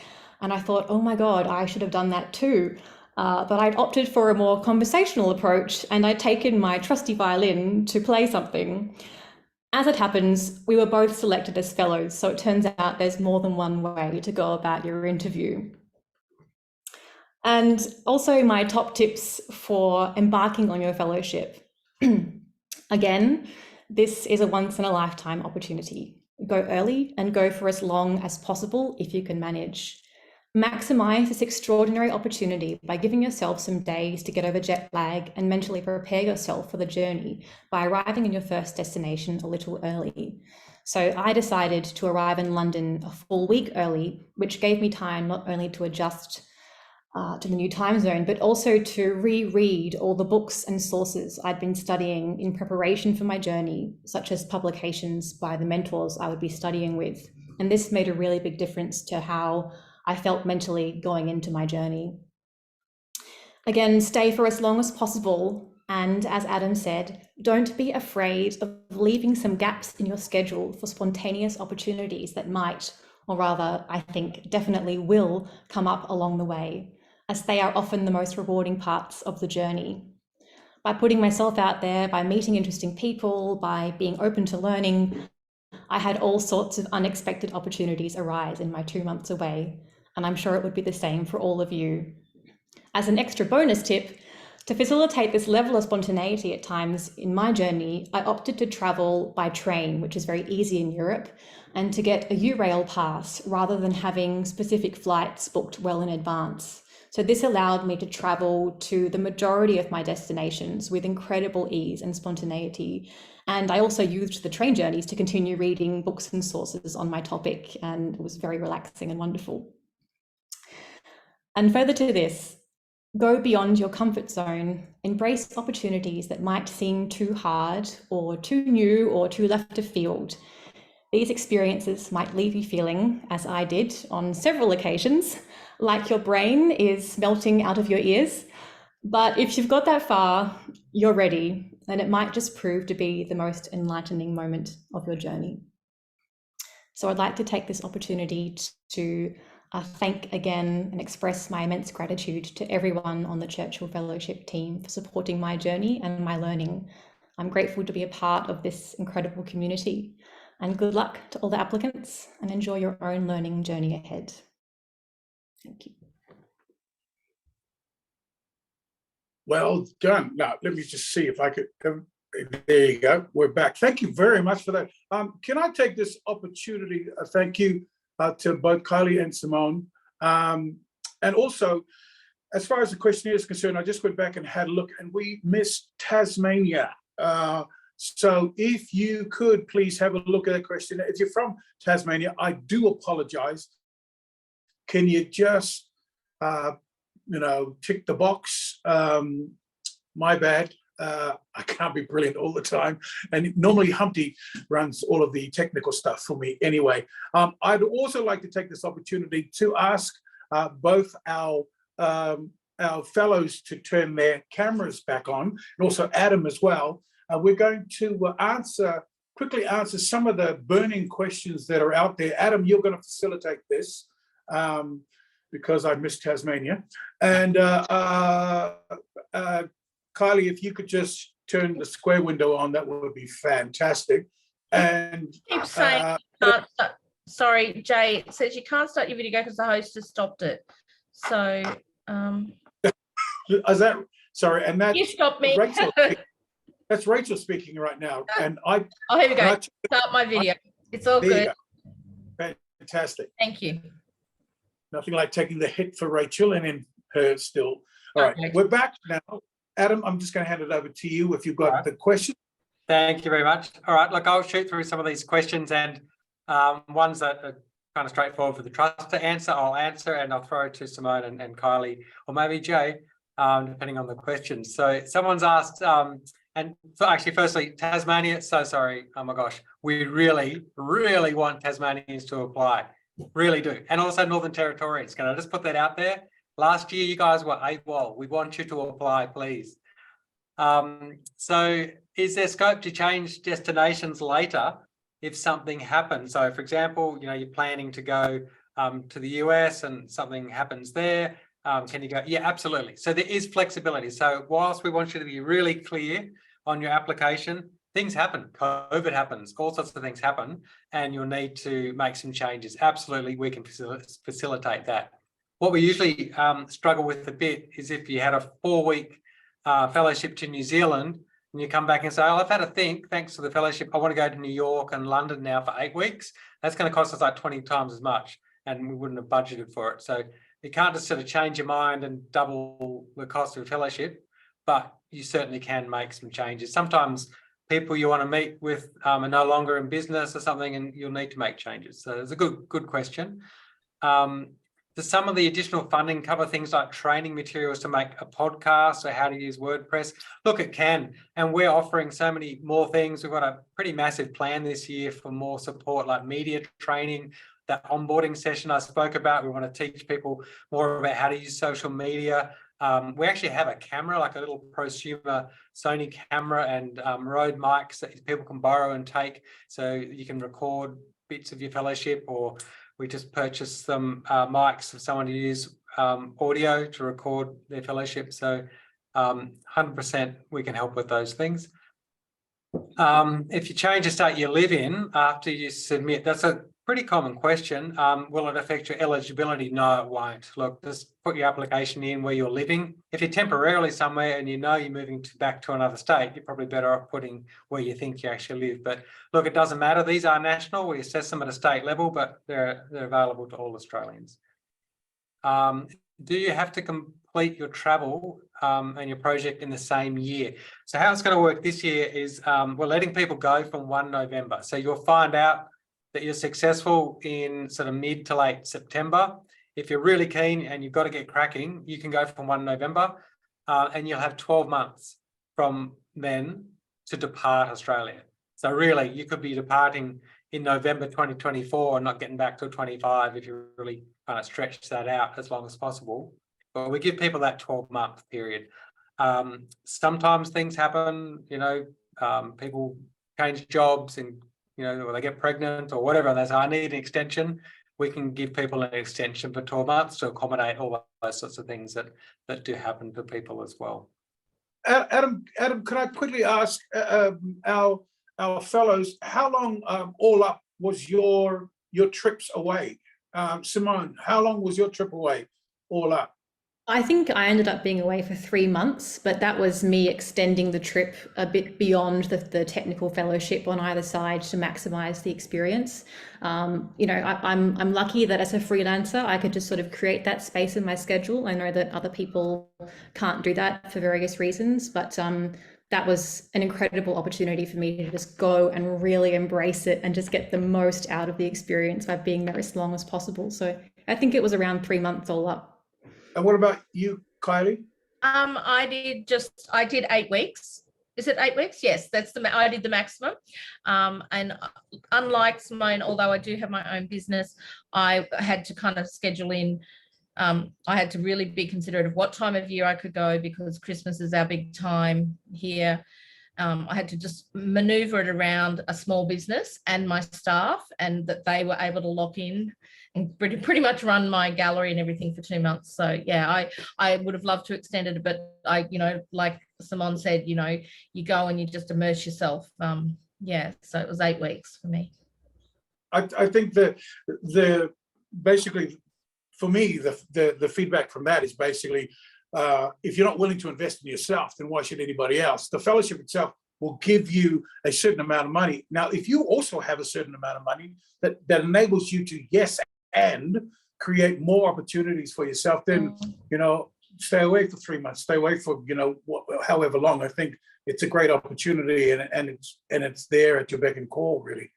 And I thought, oh my God, I should have done that too. But I'd opted for a more conversational approach, and I'd taken my trusty violin to play something. As it happens, we were both selected as fellows, so it turns out there's more than one way to go about your interview. And also my top tips for embarking on your fellowship. Again, this is a once-in-a-lifetime opportunity. Go early and go for as long as possible if you can manage. Maximize this extraordinary opportunity by giving yourself some days to get over jet lag and mentally prepare yourself for the journey by arriving in your first destination a little early. So I decided to arrive in London a full week early, which gave me time not only to adjust to the new time zone, but also to reread all the books and sources I'd been studying in preparation for my journey, such as publications by the mentors I would be studying with. And this made a really big difference to how I felt mentally going into my journey. Again, stay for as long as possible. And as Adam said, don't be afraid of leaving some gaps in your schedule for spontaneous opportunities that might, or rather, I think definitely will, come up along the way, as they are often the most rewarding parts of the journey. By putting myself out there, by meeting interesting people, by being open to learning, I had all sorts of unexpected opportunities arise in my 2 months away, and I'm sure it would be the same for all of you. As an extra bonus tip, to facilitate this level of spontaneity at times in my journey, I opted to travel by train, which is very easy in Europe, and to get a U-Rail pass rather than having specific flights booked well in advance. So this allowed me to travel to the majority of my destinations with incredible ease and spontaneity. And I also used the train journeys to continue reading books and sources on my topic, and it was very relaxing and wonderful. And further to this, go beyond your comfort zone, embrace opportunities that might seem too hard or too new or too left of field. These experiences might leave you feeling, as I did on several occasions, like your brain is melting out of your ears. But if you've got that far, you're ready, and it might just prove to be the most enlightening moment of your journey. So I'd like to take this opportunity to thank again and express my immense gratitude to everyone on the Churchill Fellowship team for supporting my journey and my learning. I'm grateful to be a part of this incredible community, and good luck to all the applicants, and enjoy your own learning journey ahead. Thank you. Well done. Now, let me just see if I could. There you go. We're back. Thank you very much for that. Can I take this opportunity? Thank you to both Kylie and Simone. And also, as far as the questionnaire is concerned, I just went back and had a look, and we missed Tasmania. So if you could please have a look at that questionnaire. If you're from Tasmania, I do apologize. Can you just, tick the box? My bad. I can't be brilliant all the time. And normally Humpty runs all of the technical stuff for me anyway. I'd also like to take this opportunity to ask both our fellows to turn their cameras back on, and also Adam as well. We're going to quickly answer some of the burning questions that are out there. Adam, you're going to facilitate this because I missed Tasmania. And Kylie, if you could just turn the square window on, that would be fantastic. And Keep saying you can't start. Sorry, Jay, it says you can't start your video because the host has stopped it. So is that sorry? And that you stopped me. Rachel, that's Rachel speaking right now. And oh, here we go. Start my video. It's all good. Fantastic. Thank you. Nothing like taking the hit for Rachel and then her still. All right, Okay. we're back now. Adam, I'm just going to hand it over to you if you've got the question. Thank you very much. All right, look, I'll shoot through some of these questions, and ones that are kind of straightforward for the trust to answer, I'll answer, and I'll throw to Simone and Kylie, or maybe Jay, depending on the questions. So someone's asked, and actually, firstly, Tasmania, so sorry, oh my gosh, we really, really want Tasmanians to apply, really do. And also Northern Territorians, can I just put that out there? Last year, you guys were AWOL. We want you to apply, please. So is there scope to change destinations later if something happens? So for example, you're planning to go to the US and something happens there. Can you go? Yeah, absolutely. So there is flexibility. So whilst we want you to be really clear on your application, things happen. COVID happens, all sorts of things happen, and you'll need to make some changes. Absolutely, we can facilitate that. What we usually struggle with a bit is if you had a 4-week fellowship to New Zealand and you come back and say, oh, I've had a think, thanks to the fellowship, I want to go to New York and London now for 8 weeks. That's going to cost us like 20 times as much, and we wouldn't have budgeted for it. So you can't just sort of change your mind and double the cost of a fellowship, but you certainly can make some changes. Sometimes people you want to meet with are no longer in business or something, and you'll need to make changes. So it's a good question. Does some of the additional funding cover things like training materials to make a podcast or how to use WordPress? Look, it can. And we're offering so many more things. We've got a pretty massive plan this year for more support, like media training, that onboarding session I spoke about. We want to teach people more about how to use social media. We actually have a camera, like a little prosumer Sony camera, and Rode mics that people can borrow and take, so you can record bits of your fellowship. Or we just purchased some mics for someone to use audio to record their fellowship. So 100% we can help with those things. If you change the state you live in after you submit, that's a pretty common question. Will it affect your eligibility? No, it won't. Look, just put your application in where you're living. If you're temporarily somewhere and you know you're moving back to another state, you're probably better off putting where you think you actually live. But look, it doesn't matter. These are national. We assess them at a state level, but they're available to all Australians. Do you have to complete your travel and your project in the same year? So how it's going to work this year is we're letting people go from 1 November. So you'll find out that you're successful in sort of mid to late September. If you're really keen and you've got to get cracking, you can go from 1 November and you'll have 12 months from then to depart Australia. So really, you could be departing in November 2024 and not getting back till 25 if you really kind of stretch that out as long as possible. But we give people that 12-month period. Sometimes things happen, people change jobs and, or they get pregnant or whatever, and they say, I need an extension. We can give people an extension for 12 months to accommodate all those sorts of things that do happen to people as well. Adam, could I quickly ask our fellows, how long all up was your trips away? Simone, how long was your trip away all up? I think I ended up being away for 3 months, but that was me extending the trip a bit beyond the technical fellowship on either side to maximize the experience. I'm lucky that as a freelancer, I could just sort of create that space in my schedule. I know that other people can't do that for various reasons, but that was an incredible opportunity for me to just go and really embrace it and just get the most out of the experience by being there as long as possible. So I think it was around 3 months all up. And what about you, Kylie? I did 8 weeks. Is it 8 weeks? Yes, I did the maximum. And unlike Simone, although I do have my own business, I had to kind of schedule in. I had to really be considerate of what time of year I could go, because Christmas is our big time here. I had to just maneuver it around a small business and my staff, and that they were able to lock in and pretty much run my gallery and everything for 2 months. So yeah, I would have loved to extend it, but like Simone said, you go and you just immerse yourself. So it was 8 weeks for me. I think that basically for me, the feedback from that is basically, if you're not willing to invest in yourself, then why should anybody else? The fellowship itself will give you a certain amount of money. Now, if you also have a certain amount of money that enables you to, yes, and create more opportunities for yourself, then, stay away for 3 months, stay away for, however long. I think it's a great opportunity, and it's there at your beck and call, really.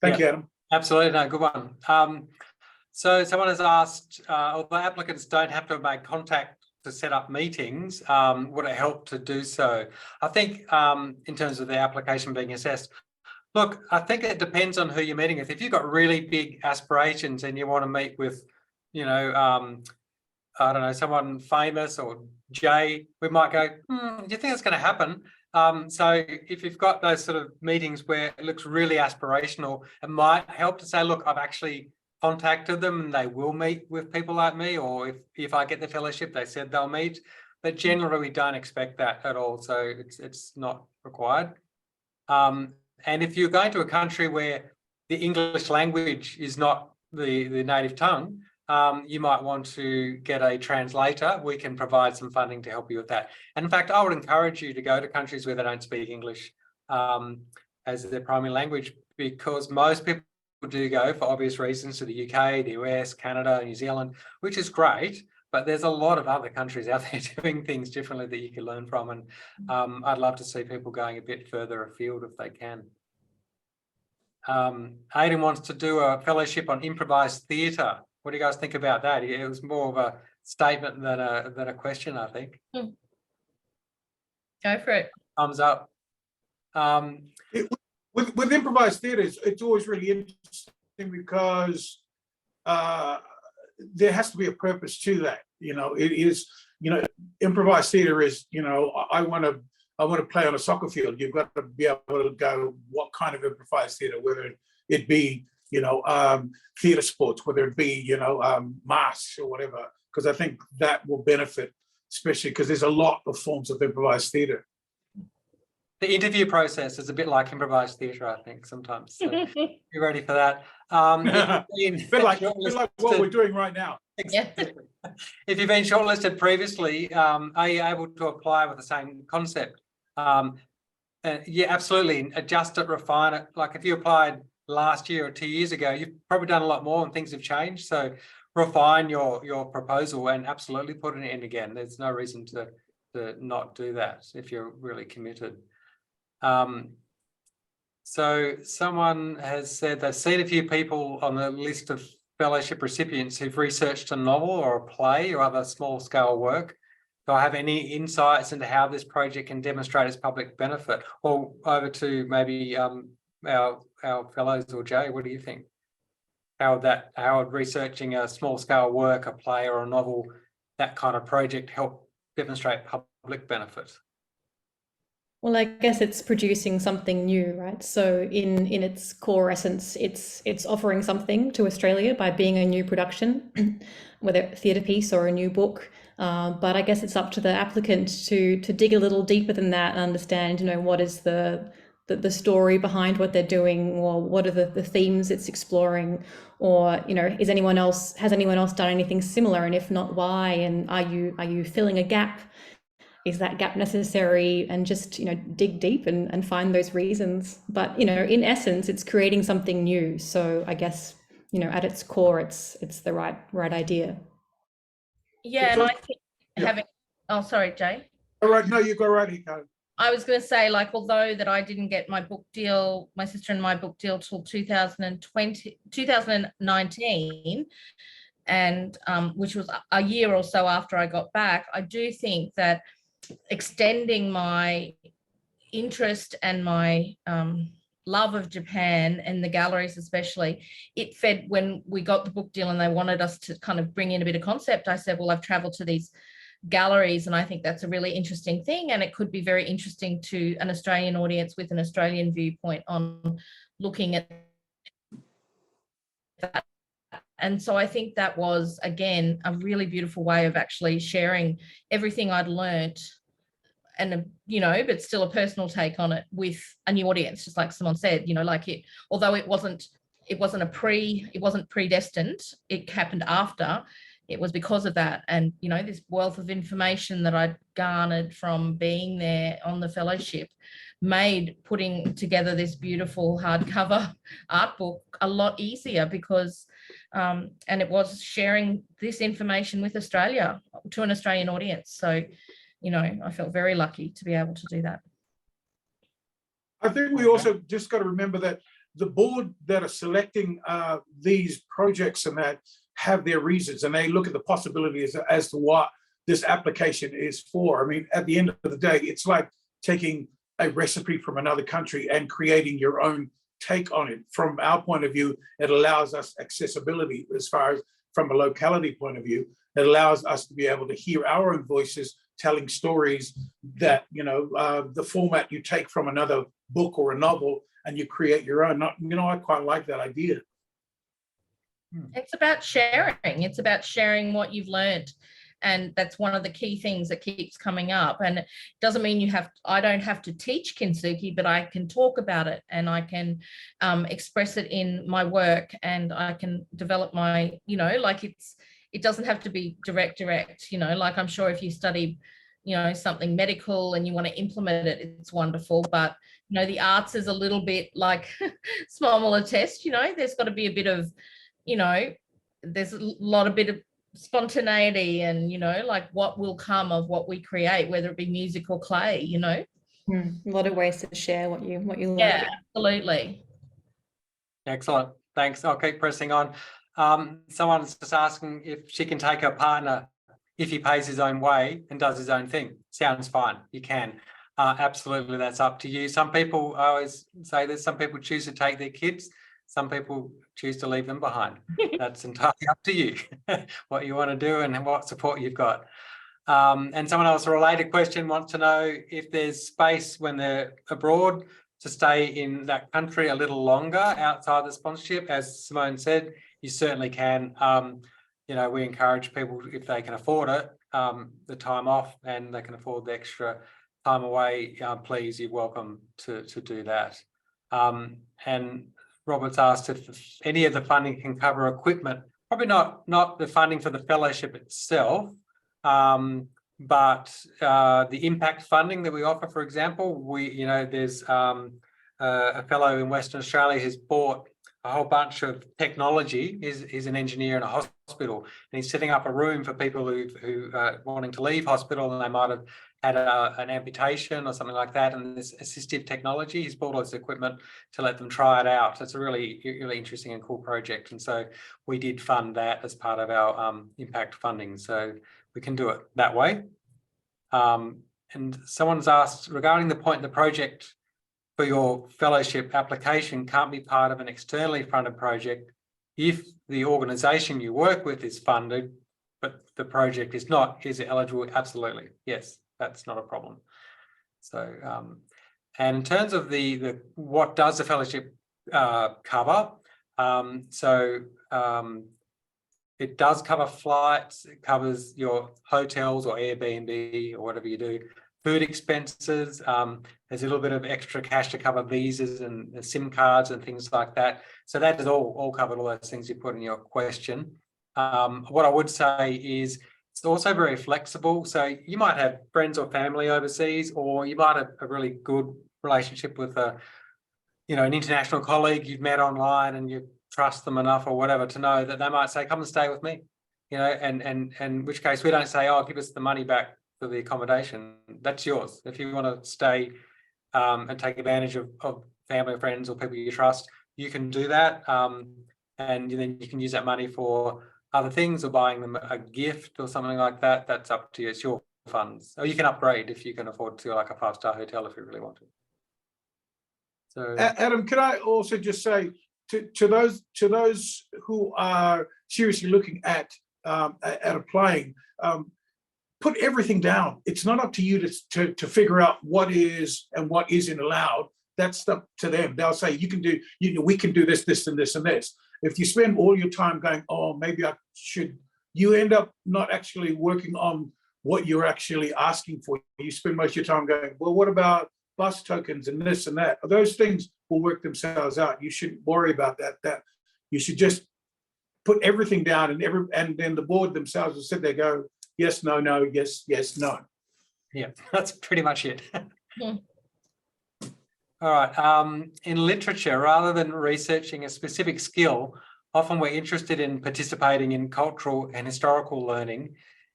Thank you, Adam. Absolutely, no, good one. So someone has asked, although applicants don't have to make contact to set up meetings, would it help to do so? I think in terms of the application being assessed, look, I think it depends on who you're meeting with. If you've got really big aspirations and you want to meet with, I don't know, someone famous or Jay, we might go, do you think it's going to happen? So if you've got those sort of meetings where it looks really aspirational, it might help to say, look, I've actually contacted them and they will meet with people like me, or if I get the fellowship, they said they'll meet. But generally, we don't expect that at all, so it's not required. And if you're going to a country where the English language is not the native tongue, you might want to get a translator. We can provide some funding to help you with that. And in fact, I would encourage you to go to countries where they don't speak English as their primary language, because most people do go for obvious reasons to the UK, the US, Canada, New Zealand, which is great, but there's a lot of other countries out there doing things differently that you can learn from. And I'd love to see people going a bit further afield if they can. Aidan wants to do a fellowship on improvised theatre. What do you guys think about that? It was more of a statement than a question, I think. Go for it. Thumbs up. With improvised theatre, it's always really interesting because there has to be a purpose to that. It is, improvised theatre is, I want to play on a soccer field. You've got to be able to go, what kind of improvised theatre, whether it be, theatre sports, whether it be, masks or whatever, because I think that will benefit, especially because there's a lot of forms of improvised theatre. The interview process is a bit like improvised theatre, I think, sometimes. So be ready for that. Bit like what we're doing right now. Exactly. If you've been shortlisted previously, are you able to apply with the same concept? Yeah, absolutely. Adjust it, refine it. Like if you applied last year or 2 years ago, you've probably done a lot more and things have changed. So refine your proposal and absolutely put it in again. There's no reason to not do that if you're really committed. So someone has said they've seen a few people on the list of fellowship recipients who've researched a novel or a play or other small scale work. Do I have any insights into how this project can demonstrate its public benefit? Or over to maybe our fellows, or Jay, what do you think? How would researching a small scale work, a play or a novel, that kind of project help demonstrate public benefit? Well, I guess it's producing something new, right? So in its core essence, it's offering something to Australia by being a new production, whether a theatre piece or a new book. But I guess it's up to the applicant to dig a little deeper than that and understand, what is the story behind what they're doing, or what are the themes it's exploring, or has anyone else done anything similar, and if not, why? And are you filling a gap? Is that gap necessary? And just dig deep and find those reasons. But in essence, it's creating something new. So I guess at its core, it's the right idea. Yeah, and I think having. Oh, sorry, Jay. All right, no, you go right here. I was going to say, although that I didn't get my book deal, my sister and my book deal till 2019, and which was a year or so after I got back, I do think that extending my interest and my love of Japan and the galleries especially, it fed when we got the book deal and they wanted us to kind of bring in a bit of concept. I said, well, I've traveled to these galleries and I think that's a really interesting thing, and it could be very interesting to an Australian audience with an Australian viewpoint on looking at that. And so I think that was, again, a really beautiful way of actually sharing everything I'd learnt, and but still a personal take on it with a new audience, just like Simone said, although it wasn't predestined, it happened after. It was because of that, and this wealth of information that I'd garnered from being there on the fellowship made putting together this beautiful hardcover art book a lot easier, because and it was sharing this information with Australia to an Australian audience. So I felt very lucky to be able to do that. I think we also just got to remember that the board that are selecting these projects and that have their reasons, and they look at the possibilities as to what this application is for. I mean, at the end of the day, it's like taking a recipe from another country and creating your own take on it. From our point of view, it allows us accessibility as far as from a locality point of view. It allows us to be able to hear our own voices telling stories that, the format you take from another book or a novel and you create your own. I quite like that idea. It's about sharing. It's about sharing what you've learned. And that's one of the key things that keeps coming up. And it doesn't mean I don't have to teach kintsugi, but I can talk about it and I can express it in my work, and I can develop my, it doesn't have to be direct, like I'm sure if you study, something medical and you want to implement it, it's wonderful. But, the arts is a little bit like small test, there's got to be a bit of, there's a bit of spontaneity and, what will come of what we create, whether it be music or clay, A lot of ways to share what you learn. Yeah, absolutely. Excellent. Thanks. I'll keep pressing on. Someone's just asking if she can take her partner if he pays his own way and does his own thing. Sounds fine. You can. Absolutely, that's up to you. Some people, I always say that some people choose to take their kids. Some people choose to leave them behind. That's entirely up to you, what you want to do and what support you've got. And someone else, a related question, wants to know if there's space when they're abroad to stay in that country a little longer outside the sponsorship. As Simone said, you certainly can. You know, we encourage people, if they can afford it, the time off and they can afford the extra time away, please, you're welcome to do that. And Robert's asked if any of the funding can cover equipment. Probably not the funding for the fellowship itself, but the impact funding that we offer, for example, there's a fellow in Western Australia who's bought a whole bunch of technology. He's an engineer in a hospital, and he's setting up a room for people who are wanting to leave hospital and they might have had an amputation or something like that, and this assistive technology. He's bought all this equipment to let them try it out. It's a really, really interesting and cool project, and so we did fund that as part of our impact funding. So we can do it that way. And someone's asked regarding the point the project for your fellowship application can't be part of an externally funded project if the organisation you work with is funded, but the project is not. Is it eligible? Absolutely, yes. That's not a problem. So, and in terms of the what does the fellowship cover? It does cover flights. It covers your hotels or Airbnb or whatever you do. Food expenses. There's a little bit of extra cash to cover visas and SIM cards and things like that. So that is all covered. All those things you put in your question. What I would say is, it's also very flexible. So you might have friends or family overseas, or you might have a really good relationship with an international colleague you've met online and you trust them enough or whatever to know that they might say, come and stay with me, and in which case we don't say, oh, give us the money back for the accommodation. That's yours. If you want to stay and take advantage of family or friends or people you trust, you can do that. And then you can use that money for other things or buying them a gift or something like that. That's up to you. It's your funds. Or you can upgrade if you can afford to, like a 5-star hotel if you really want to. So Adam, can I also just say to those who are seriously looking at applying, put everything down. It's not up to you to figure out what is and what isn't allowed. That's up to them. They'll say, you can do, we can do this, this, and this, and this. If you spend all your time going, oh, maybe I should, you end up not actually working on what you're actually asking for. You spend most of your time going, well, what about bus tokens and this and that? Those things will work themselves out. You shouldn't worry about that. That you should just put everything down, and then the board themselves will sit there, go, yes, no, no, yes, yes, no. Yeah, that's pretty much it. Yeah. All right. In literature, rather than researching a specific skill, often we're interested in participating in cultural and historical learning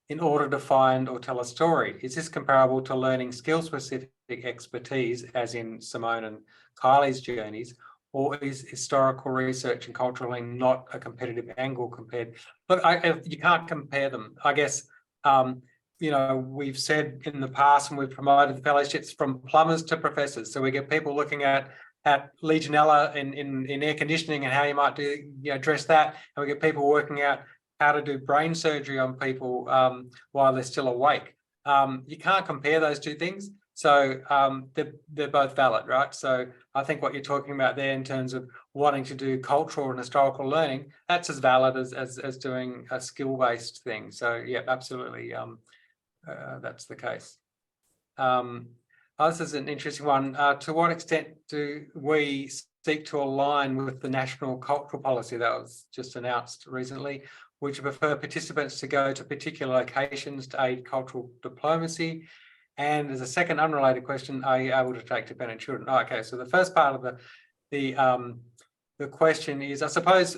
in order to find or tell a story. Is this comparable to learning skill-specific expertise, as in Simone and Kylie's journeys, or is historical research and cultural learning not a competitive angle compared? Look, you can't compare them. I guess, we've said in the past, and we've promoted the fellowships from plumbers to professors. So we get people looking at Legionella in air conditioning and how you might address that. And we get people working out how to do brain surgery on people while they're still awake. You can't compare those two things. So they're both valid, right? So I think what you're talking about there in terms of wanting to do cultural and historical learning, that's as valid as doing a skill-based thing. So yeah, absolutely. That's the case. This is an interesting one. To what extent do we seek to align with the national cultural policy that was just announced recently? Would you prefer participants to go to particular locations to aid cultural diplomacy? And as a second unrelated question, are you able to take dependent children? Oh, okay, so the first part of the question is, I suppose,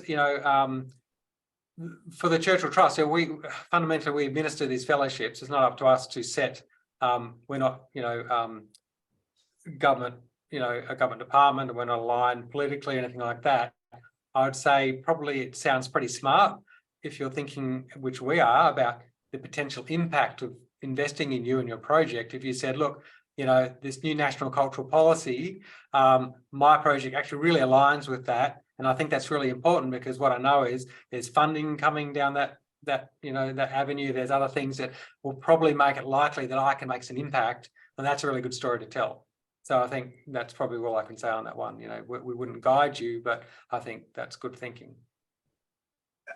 for the Churchill Trust, we fundamentally administer these fellowships. It's not up to us to set. We're not, government, a government department, and we're not aligned politically or anything like that. I would say probably it sounds pretty smart if you're thinking, which we are, about the potential impact of investing in you and your project. If you said, look, this new national cultural policy, my project actually really aligns with that, And I think that's really important, because what I know is there's funding coming down that avenue. There's other things that will probably make it likely that I can make some impact, and that's a really good story to tell. So I think that's probably all I can say on that one. We wouldn't guide you, but I think that's good thinking.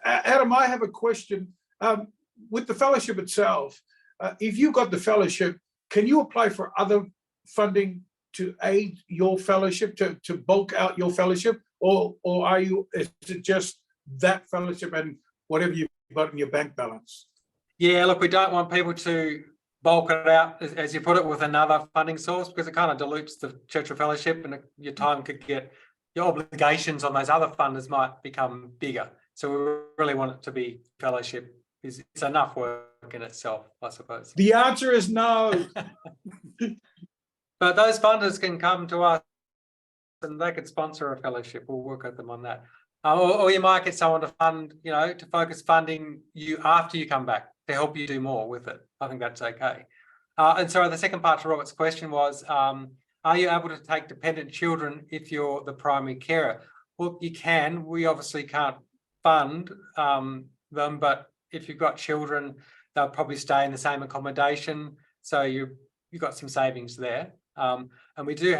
Adam, I have a question. With the fellowship itself, if you got the fellowship, can you apply for other funding to aid your fellowship, to bulk out your fellowship, or is it just that fellowship and whatever you've got in your bank balance? Yeah, look, we don't want people to bulk it out, as you put it, with another funding source, because it kind of dilutes the Churchill Fellowship, and your time could get, your obligations on those other funders might become bigger. So we really want it to be fellowship. It's enough work in itself, I suppose. The answer is no. But those funders can come to us and they could sponsor a fellowship. We'll work with them on that. Or you might get someone to fund, to focus funding you after you come back to help you do more with it. I think that's okay. And so the second part to Robert's question was, are you able to take dependent children if you're the primary carer? Well, you can. We obviously can't fund them, but if you've got children, they'll probably stay in the same accommodation. So you've got some savings there. And we do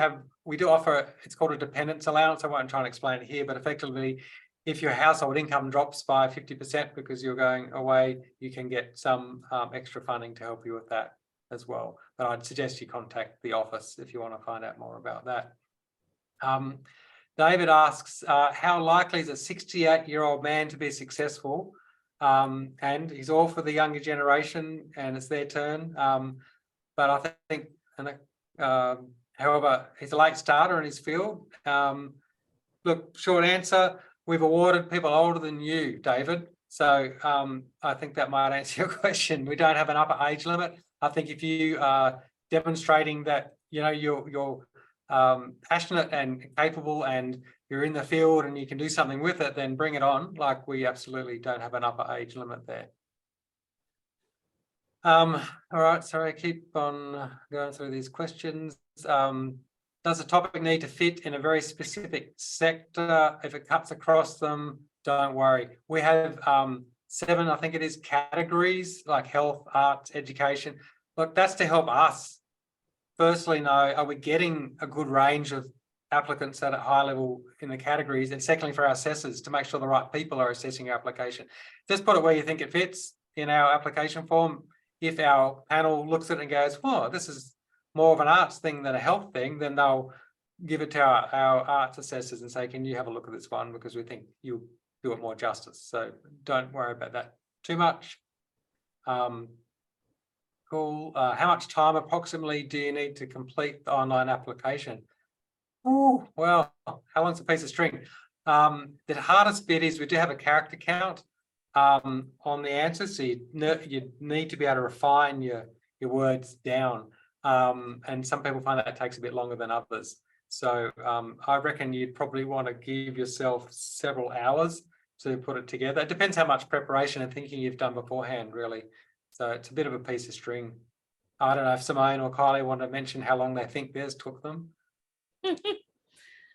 offer, it's called a dependence allowance. I won't try and explain it here, but effectively, if your household income drops by 50% because you're going away, you can get some extra funding to help you with that as well. But I'd suggest you contact the office if you want to find out more about that. David asks, how likely is a 68-year-old man to be successful? And he's all for the younger generation and it's their turn. But I think, however, he's a late starter in his field. Look, short answer, we've awarded people older than you, David. So I think that might answer your question. We don't have an upper age limit. I think if you are demonstrating that, you're passionate and capable and you're in the field and you can do something with it, then bring it on. Like, we absolutely don't have an upper age limit there. All right, sorry, I keep on going through these questions. Does the topic need to fit in a very specific sector? If it cuts across them, don't worry. We have 7, I think it is, categories like health, arts, education. Look, that's to help us firstly know, are we getting a good range of applicants at a high level in the categories, and secondly for our assessors to make sure the right people are assessing your application. Just put it where you think it fits in our application form. If our panel looks at it and goes, oh, this is more of an arts thing than a health thing, then they'll give it to our arts assessors and say, can you have a look at this one, because we think you'll do it more justice. So don't worry about that too much. Cool. How much time approximately do you need to complete the online application? Oh, well, how long's a piece of string? The hardest bit is we do have a character count on the answers, so you need to be able to refine your words down. And some people find that takes a bit longer than others. So I reckon you'd probably want to give yourself several hours to put it together. It depends how much preparation and thinking you've done beforehand, really. So it's a bit of a piece of string. I don't know if Simone or Kylie want to mention how long they think theirs took them.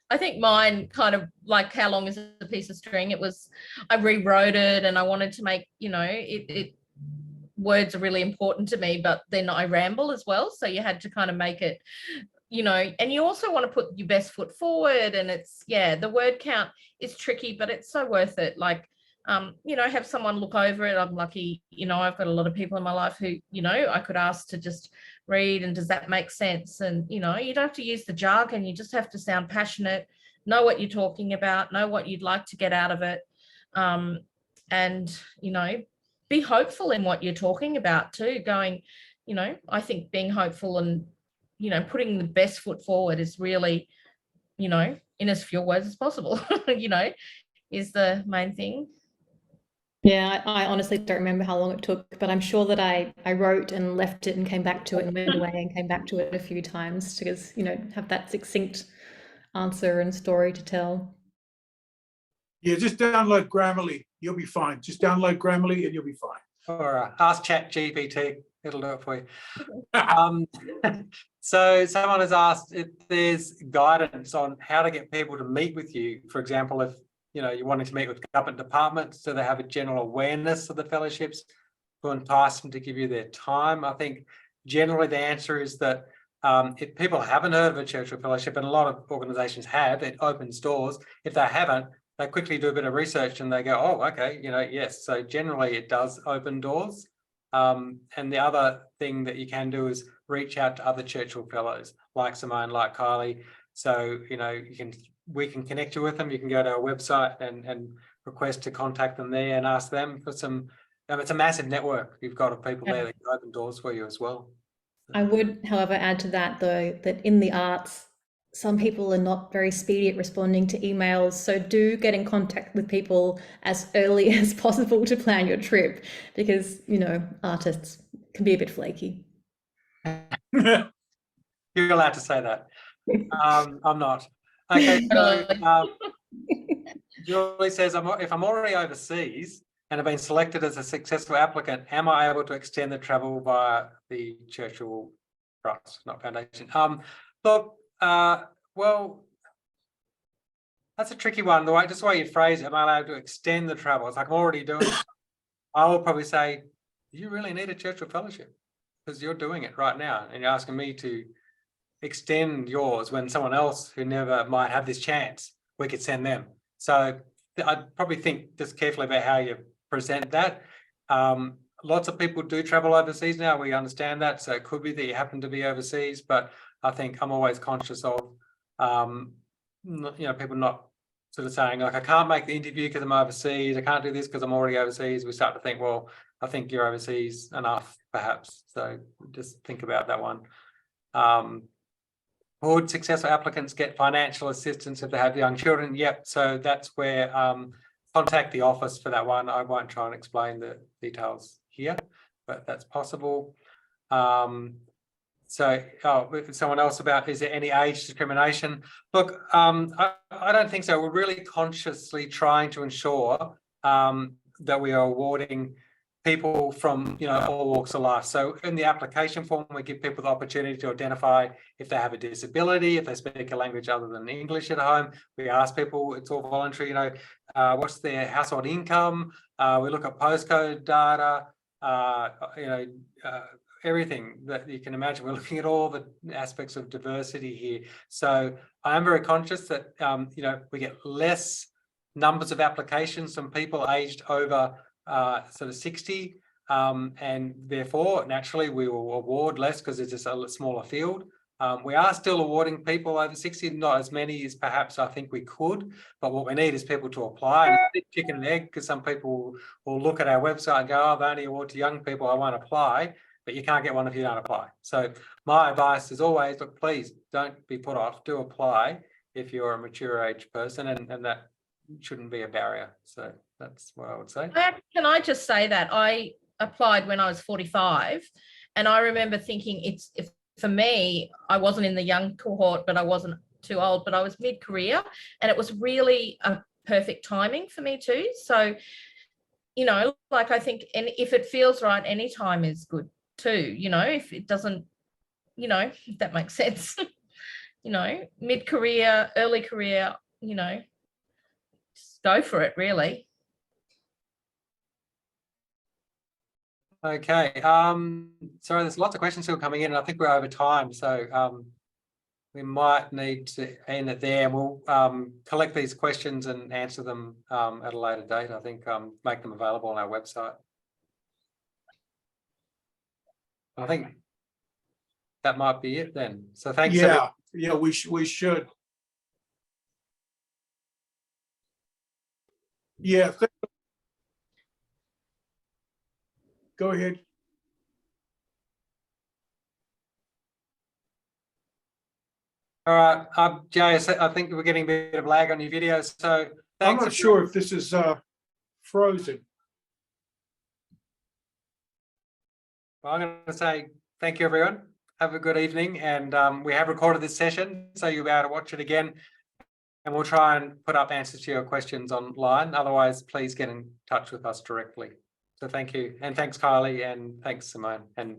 I think mine kind of like, how long is a piece of string? It was, I rewrote it and I wanted to make, words are really important to me, but then I ramble as well. So you had to kind of make it, and you also want to put your best foot forward. And it's, the word count is tricky, but it's so worth it. Like, have someone look over it. I'm lucky, I've got a lot of people in my life who, I could ask to just read, and does that make sense? And, you don't have to use the jargon. You just have to sound passionate, know what you're talking about, know what you'd like to get out of it. And, be hopeful in what you're talking about too, going, I think being hopeful and, putting the best foot forward is really, in as few words as possible, is the main thing. Yeah, I honestly don't remember how long it took, but I'm sure that I wrote and left it and came back to it and went away and came back to it a few times because, have that succinct answer and story to tell. Yeah, just download Grammarly. You'll be fine. Just download Grammarly and you'll be fine. Or ask ChatGPT. It'll do it for you. So someone has asked if there's guidance on how to get people to meet with you. For example, if you're wanting to meet with government departments, so they have a general awareness of the fellowships to entice them to give you their time. I think generally the answer is that if people haven't heard of a Churchill Fellowship, and a lot of organisations have, it opens doors. If they haven't, they quickly do a bit of research and they go, oh, okay, yes. So generally it does open doors. And the other thing that you can do is reach out to other Churchill Fellows like Simone, like Kylie. So, we can connect you with them. You can go to our website and request to contact them there and ask them for some. It's a massive network you've got of people there that can open doors for you as well. I would, however, add to that, though, that in the arts, some people are not very speedy at responding to emails. So do get in contact with people as early as possible to plan your trip, because, artists can be a bit flaky. You're allowed to say that. I'm not. Okay, so Julie says, if I'm already overseas and have been selected as a successful applicant, am I able to extend the travel via the Churchill Trust, not Foundation? Look, well, that's a tricky one. Just the way you phrase it, am I allowed to extend the travel? It's like I'm already doing it. I will probably say, do you really need a Churchill Fellowship? Because you're doing it right now and you're asking me to extend yours when someone else who never might have this chance, we could send them. So I'd probably think just carefully about how you present that. Lots of people do travel overseas now. We understand that. So it could be that you happen to be overseas, but I think I'm always conscious of, people not sort of saying like, I can't make the interview because I'm overseas. I can't do this because I'm already overseas. We start to think, well, I think you're overseas enough, perhaps. So just think about that one. Would successful applicants get financial assistance if they have young children? Yep. So that's where contact the office for that one. I won't try and explain the details here, but that's possible. Someone else about, is there any age discrimination? Look, I don't think so. We're really consciously trying to ensure that we are awarding people from all walks of life. So in the application form, we give people the opportunity to identify if they have a disability, if they speak a language other than English at home. We ask people, it's all voluntary, what's their household income. We look at postcode data, everything that you can imagine. We're looking at all the aspects of diversity here. So I am very conscious that we get less numbers of applications from people aged over sort of 60, and therefore naturally we will award less because it's just a smaller field. We are still awarding people over 60, not as many as perhaps I think we could, but what we need is people to apply. And it's chicken and egg, because some people will look at our website and go, oh, they only award to young people, I won't apply, but you can't get one if you don't apply. So my advice is always, look, please don't be put off, do apply if you're a mature age person, and that shouldn't be a barrier. So that's what I would say. Can I just say that I applied when I was 45, and I remember thinking if for me, I wasn't in the young cohort, but I wasn't too old, but I was mid-career, and it was really a perfect timing for me too. So, I think, and if it feels right, any time is good too, if it doesn't, if that makes sense, mid-career, early career, just go for it, really. Okay. Sorry, there's lots of questions still coming in, and I think we're over time, so we might need to end it there. We'll collect these questions and answer them at a later date. I think make them available on our website. I think that might be it then. So thanks. Yeah, we should. Yeah. Go ahead. All right, Jay, I think we're getting a bit of lag on your video, so thanks. I'm not sure if this is frozen. Well, I'm going to say thank you, everyone. Have a good evening, and we have recorded this session, so you'll be able to watch it again, and we'll try and put up answers to your questions online. Otherwise, please get in touch with us directly. So thank you, and thanks, Kylie, and thanks, Simone, and